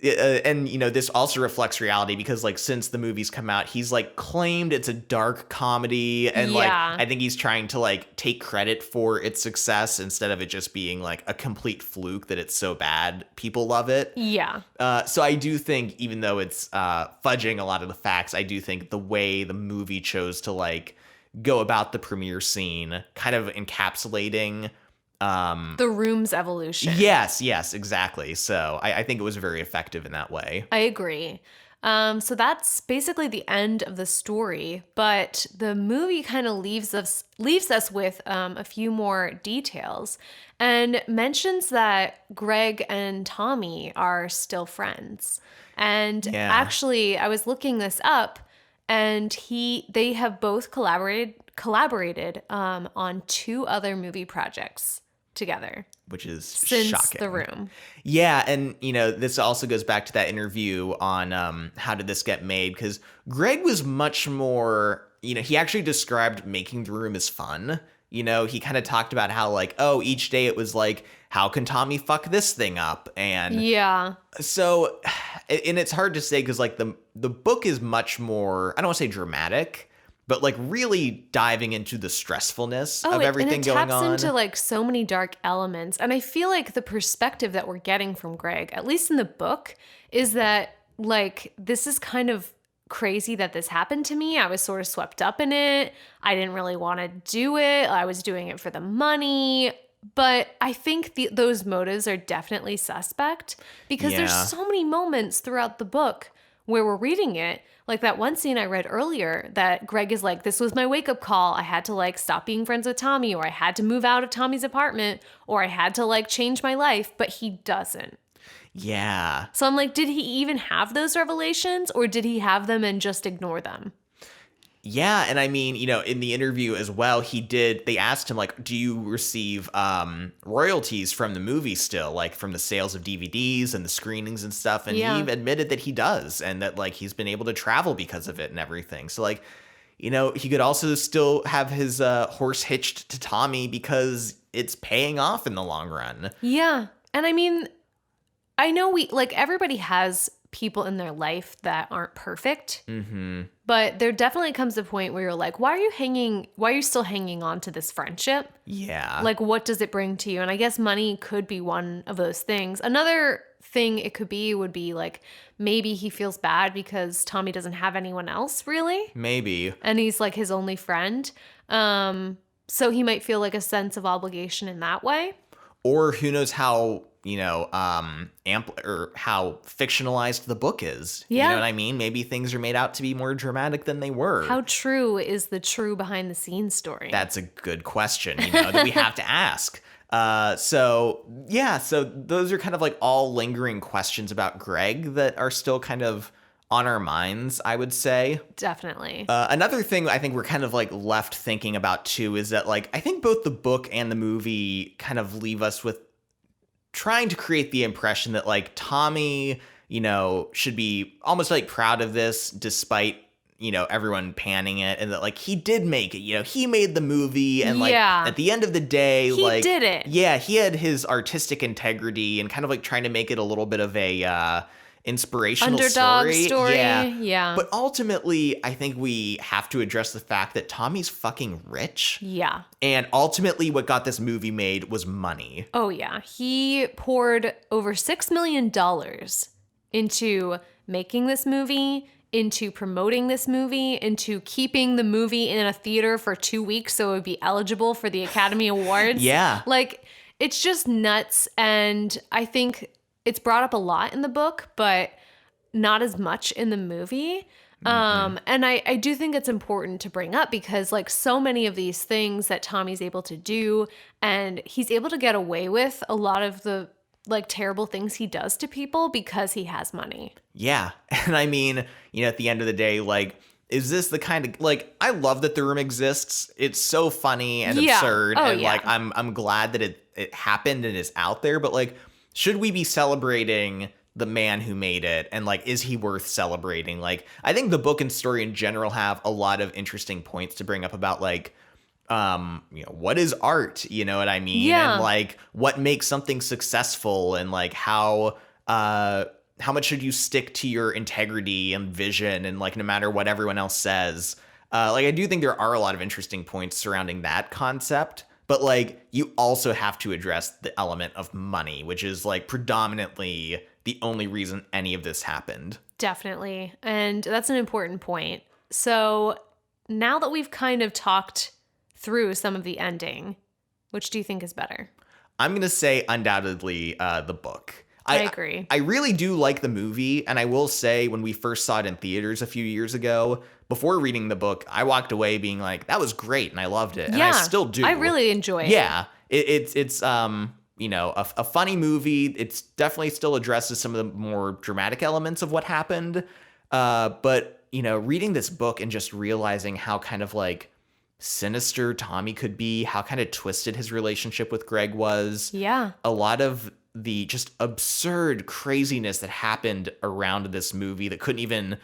This also reflects reality because like since the movie's come out, he's like claimed it's a dark comedy and like I think he's trying to like take credit for its success instead of it just being like a complete fluke that it's so bad people love it. Yeah. So I do think even though it's fudging a lot of the facts, I do think the way the movie chose to like go about the premiere scene, kind of encapsulating the room's evolution. Yes, exactly. So I think it was very effective in that way. I agree. So that's basically the end of the story, but the movie kind of leaves us with a few more details and mentions that Greg and Tommy are still friends. And actually, I was looking this up, and they have both collaborated on 2 other movie projects together, which is since shocking. The Room. Yeah, and this also goes back to that interview on how did this get made, because Greg was much more, he actually described making The Room as fun. He kind of talked about how like, oh, each day it was like, how can Tommy fuck this thing up? And so, and it's hard to say because like the book is much more, I don't want to say dramatic, but like really diving into the stressfulness of everything going on. And it taps into like so many dark elements. And I feel like the perspective that we're getting from Greg, at least in the book, is that like, this is kind of crazy that this happened to me. I was sort of swept up in it. I didn't really want to do it. I was doing it for the money. But I think those motives are definitely suspect because there's so many moments throughout the book where we're reading it. Like that one scene I read earlier that Greg is like, this was my wake-up call. I had to like stop being friends with Tommy, or I had to move out of Tommy's apartment, or I had to like change my life, but he doesn't. Yeah. So I'm like, did he even have those revelations, or did he have them and just ignore them? Yeah, and I mean, in the interview as well, they asked him, like, do you receive royalties from the movie still, like from the sales of DVDs and the screenings and stuff? And he admitted that he does, and that, like, he's been able to travel because of it and everything. So, like, he could also still have his horse hitched to Tommy because it's paying off in the long run. Yeah, and I mean, I know everybody has people in their life that aren't perfect. But there definitely comes a point where you're like, why are you still hanging on to this friendship? Yeah. Like, what does it bring to you? And I guess money could be one of those things. Another thing it could be would be like, maybe he feels bad because Tommy doesn't have anyone else really. Maybe. And he's like his only friend. So he might feel like a sense of obligation in that way. Or who knows how, or how fictionalized the book is. Yeah. You know what I mean? Maybe things are made out to be more dramatic than they were. How true is the true behind the scenes story? That's a good question, that we have to ask. So those are kind of like all lingering questions about Greg that are still kind of on our minds, I would say. Definitely. Another thing I think we're kind of like left thinking about too is that like I think both the book and the movie kind of leave us with trying to create the impression that like Tommy, should be almost like proud of this despite everyone panning it, and that like he did make it, he made the movie, and like at the end of the day, he did it. Yeah, he had his artistic integrity and kind of like trying to make it a little bit of a inspirational underdog story. Yeah. But ultimately, I think we have to address the fact that Tommy's fucking rich. Yeah. And ultimately what got this movie made was money. Oh yeah. He poured over $6 million into making this movie, into promoting this movie, into keeping the movie in a theater for 2 weeks so it would be eligible for the Academy Awards. Yeah. Like, it's just nuts. And I think it's brought up a lot in the book, but not as much in the movie. And I do think it's important to bring up because like so many of these things that Tommy's able to do, and he's able to get away with a lot of the like terrible things he does to people because he has money. Yeah. And I mean, at the end of the day, like, is this the kind of like, I love that The Room exists. It's so funny and absurd. Oh, and like, I'm glad that it happened and is out there, but like, should we be celebrating the man who made it? And like, is he worth celebrating? Like, I think the book and story in general have a lot of interesting points to bring up about like, what is art? You know what I mean? Yeah. And like, what makes something successful, and like how much should you stick to your integrity and vision, and like, no matter what everyone else says. Like, I do think there are a lot of interesting points surrounding that concept. But like, you also have to address the element of money, which is like predominantly the only reason any of this happened. Definitely. And that's an important point. So now that we've kind of talked through some of the ending, which do you think is better? I'm going to say undoubtedly the book. I agree. I really do like the movie. And I will say when we first saw it in theaters a few years ago, before reading the book, I walked away being like, that was great. And I loved it. And I still do. I really enjoy it. Yeah. It's a funny movie. It's definitely still addresses some of the more dramatic elements of what happened. But, reading this book and just realizing how kind of like sinister Tommy could be, how kind of twisted his relationship with Greg was. Yeah. A lot of the just absurd craziness that happened around this movie that couldn't even...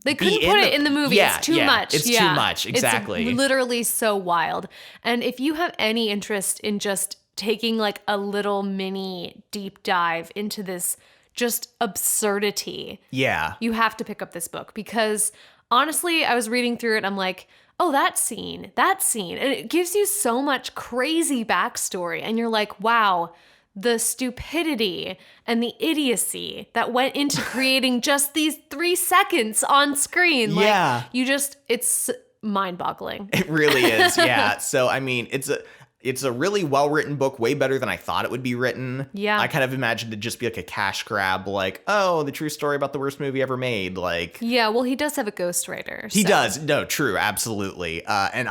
They couldn't put it in the movie. Yeah, it's too much. It's too much. Exactly. It's literally so wild. And if you have any interest in just taking like a little mini deep dive into this just absurdity, you have to pick up this book because honestly, I was reading through it. I'm like, oh, that scene. And it gives you so much crazy backstory. And you're like, wow, the stupidity and the idiocy that went into creating just these 3 seconds on screen. Like, it's mind-boggling. It really is, yeah. So, I mean, it's a really well-written book, way better than I thought it would be written. Yeah. I kind of imagined it just be like a cash grab, like, oh, the true story about the worst movie ever made, like... Yeah, well, he does have a ghostwriter. He does. No, true, absolutely. And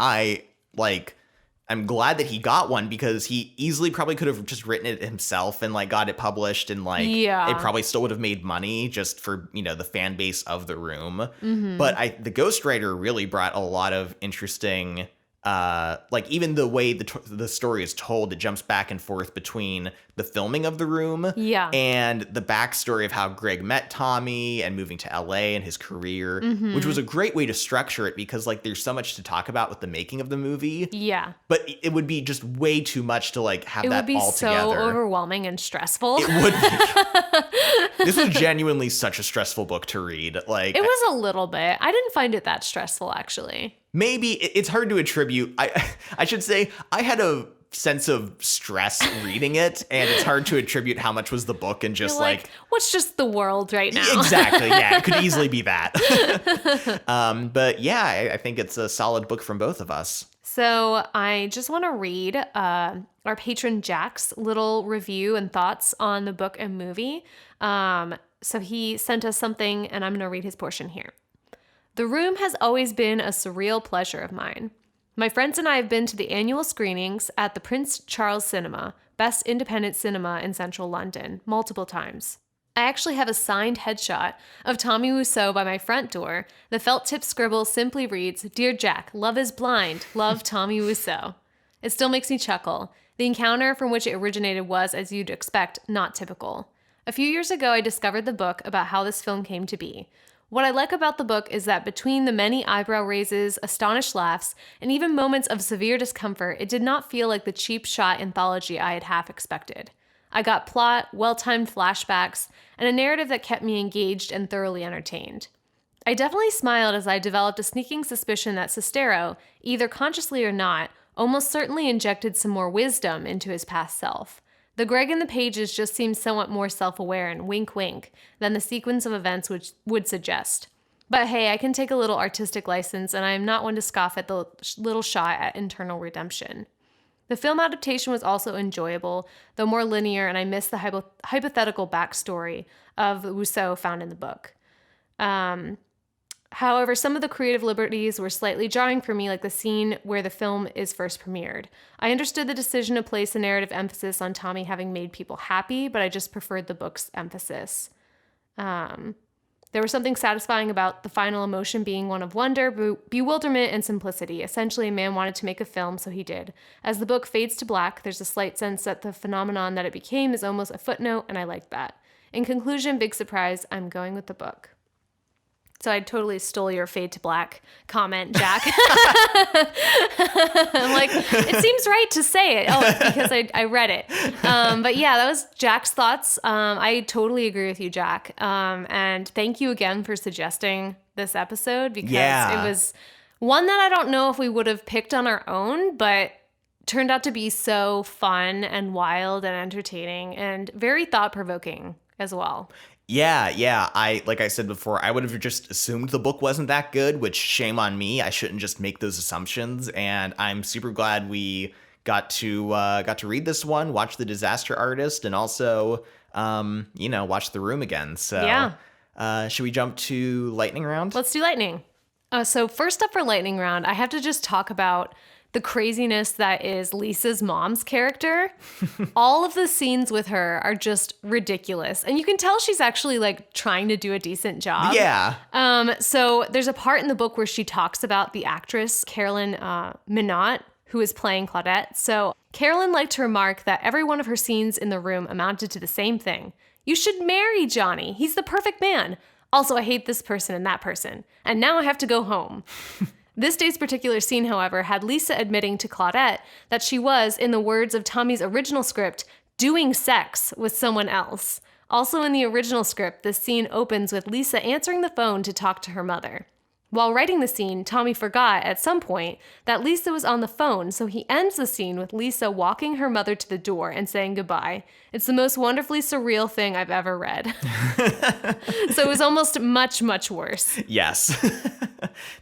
I'm glad that he got one because he easily probably could have just written it himself and like got it published and like it probably still would have made money just for, the fan base of The Room. Mm-hmm. But the ghostwriter really brought a lot of interesting like even the way the story is told, it jumps back and forth between the filming of The Room and the backstory of how Greg met Tommy and moving to LA and his career, which was a great way to structure it because like there's so much to talk about with the making of the movie. Yeah. But it would be just way too much to like have that all together. It would be so overwhelming and stressful. It would be. This was genuinely such a stressful book to read. Like it was a little bit. I didn't find it that stressful actually. Maybe it's hard to attribute. I should say I had a sense of stress reading it, and it's hard to attribute how much was the book and just like what's just the world right now. Exactly. Yeah, it could easily be that. But yeah, I think it's a solid book from both of us. So I just want to read our patron Jack's little review and thoughts on the book and movie. So he sent us something, and I'm going to read his portion here. The Room has always been a surreal pleasure of mine. My friends and I have been to the annual screenings at the Prince Charles Cinema, best independent cinema in central London, multiple times. I actually have a signed headshot of Tommy Wiseau by my front door. The felt tip scribble simply reads, "Dear Jack, love is blind. Love, Tommy Wiseau." It still makes me chuckle. The encounter from which it originated was, as you'd expect, not typical. A few years ago, I discovered the book about how this film came to be. What I like about the book is that between the many eyebrow raises, astonished laughs, and even moments of severe discomfort, it did not feel like the cheap shot anthology I had half expected. I got plot, well-timed flashbacks, and a narrative that kept me engaged and thoroughly entertained. I definitely smiled as I developed a sneaking suspicion that Sestero, either consciously or not, almost certainly injected some more wisdom into his past self. The Greg in the pages just seems somewhat more self-aware and wink-wink than the sequence of events would suggest. But hey, I can take a little artistic license, and I am not one to scoff at the little shot at internal redemption. The film adaptation was also enjoyable, though more linear, and I missed the hypothetical backstory of Wiseau found in the book. However, some of the creative liberties were slightly jarring for me, like the scene where the film is first premiered. I understood the decision to place a narrative emphasis on Tommy having made people happy, but I just preferred the book's emphasis. There was something satisfying about the final emotion being one of wonder, bewilderment, and simplicity. Essentially, a man wanted to make a film, so he did. As the book fades to black, there's a slight sense that the phenomenon that it became is almost a footnote, and I like that. In conclusion, big surprise, I'm going with the book. So I totally stole your fade to black comment, Jack. I'm like, it seems right to say it. Oh, it's because I read it. But yeah, that was Jack's thoughts. I totally agree with you, Jack. And thank you again for suggesting this episode because it was one that I don't know if we would have picked on our own, but turned out to be so fun and wild and entertaining and very thought-provoking as well. Yeah. Like I said before, I would have just assumed the book wasn't that good, which shame on me. I shouldn't just make those assumptions. And I'm super glad we got to read this one, watch The Disaster Artist, and also, watch The Room again. So yeah. Should we jump to lightning round? Let's do lightning. So first up for lightning round, I have to just talk about the craziness that is Lisa's mom's character. All of the scenes with her are just ridiculous. And you can tell she's actually like trying to do a decent job. Yeah. So there's a part in the book where she talks about the actress, Carolyn Minot, who is playing Claudette. So Carolyn liked to remark that every one of her scenes in The Room amounted to the same thing. You should marry Johnny. He's the perfect man. Also, I hate this person and that person. And now I have to go home. This day's particular scene, however, had Lisa admitting to Claudette that she was, in the words of Tommy's original script, doing sex with someone else. Also in the original script, this scene opens with Lisa answering the phone to talk to her mother. While writing the scene, Tommy forgot at some point that Lisa was on the phone, so he ends the scene with Lisa walking her mother to the door and saying goodbye. It's the most wonderfully surreal thing I've ever read. So it was almost much, much worse. Yes.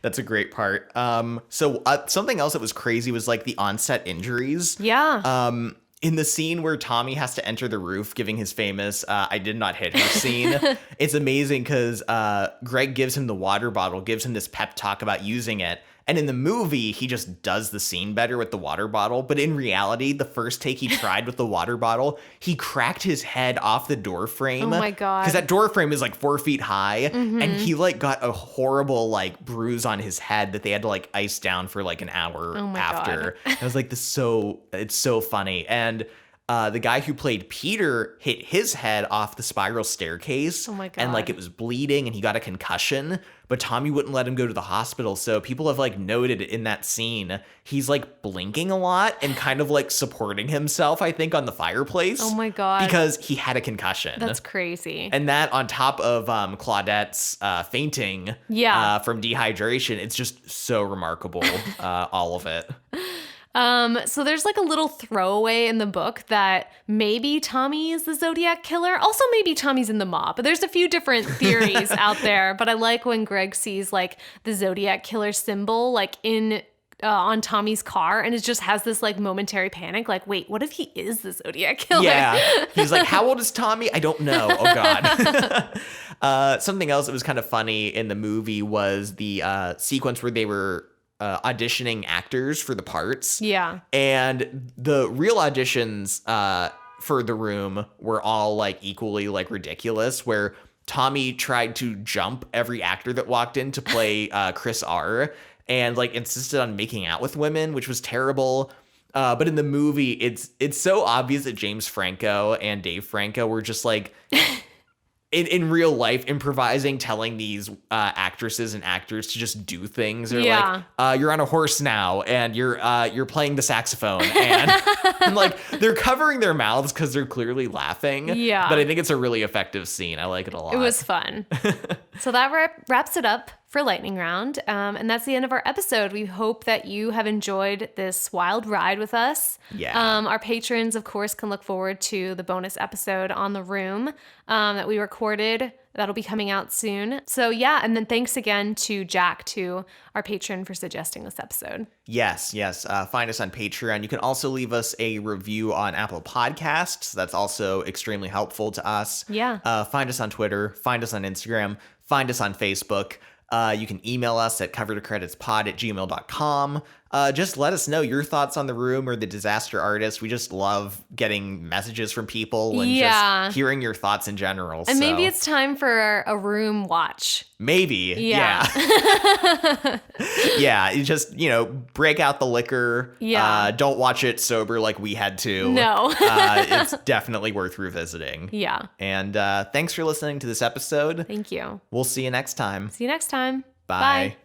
That's a great part. So something else that was crazy was like the onset injuries. Yeah. In the scene where Tommy has to enter the roof giving his famous I did not hit her scene, it's amazing because Greg gives him the water bottle, gives him this pep talk about using it. And in the movie, he just does the scene better with the water bottle. But in reality, the first take he tried with the water bottle, he cracked his head off the door frame. Oh my God. Because that door frame is like 4 feet high. And he like got a horrible like bruise on his head that they had to like ice down for like an hour after. I was like, it's so funny. And the guy who played Peter hit his head off the spiral staircase. Oh my God. And like it was bleeding and he got a concussion, but Tommy wouldn't let him go to the hospital. So people have like noted in that scene, he's like blinking a lot and kind of like supporting himself, I think, on the fireplace. Oh my God. Because he had a concussion. That's crazy. And that on top of Claudette's fainting from dehydration, it's just so remarkable, all of it. So there's like a little throwaway in the book that maybe Tommy is the Zodiac killer. Also, maybe Tommy's in the mob. But there's a few different theories out there. But I like when Greg sees like the Zodiac killer symbol like in on Tommy's car, and it just has this like momentary panic. Like, wait, what if he is the Zodiac killer? Yeah, he's like, how old is Tommy? I don't know. Oh God. Something else that was kind of funny in the movie was the sequence where they were auditioning actors for the parts. Yeah. And the real auditions for The Room were all like equally like ridiculous, where Tommy tried to jump every actor that walked in to play Chris R. and like insisted on making out with women, which was terrible. But in the movie, it's so obvious that James Franco and Dave Franco were just like in real life improvising, telling these actresses and actors to just do things. They're like, you're on a horse now, and you're playing the saxophone, and like they're covering their mouths because they're clearly laughing. Yeah. But I think it's a really effective scene. I like it a lot. It was fun. So that wraps it up for Lightning Round. And that's the end of our episode. We hope that you have enjoyed this wild ride with us. Yeah. Our patrons, of course, can look forward to the bonus episode on The Room that we recorded. That'll be coming out soon. So yeah, and then thanks again to Jack, to our patron, for suggesting this episode. Yes. Find us on Patreon. You can also leave us a review on Apple Podcasts. That's also extremely helpful to us. Yeah. Find us on Twitter. Find us on Instagram. Find us on Facebook. You can email us at covertocreditspod@gmail.com. Just let us know your thoughts on The Room or The Disaster Artist. We just love getting messages from people and just hearing your thoughts in general. And maybe it's time for a Room watch. Maybe. Yeah. Yeah. You just, break out the liquor. Yeah. Don't watch it sober like we had to. No. It's definitely worth revisiting. Yeah. And thanks for listening to this episode. Thank you. We'll see you next time. See you next time. Bye.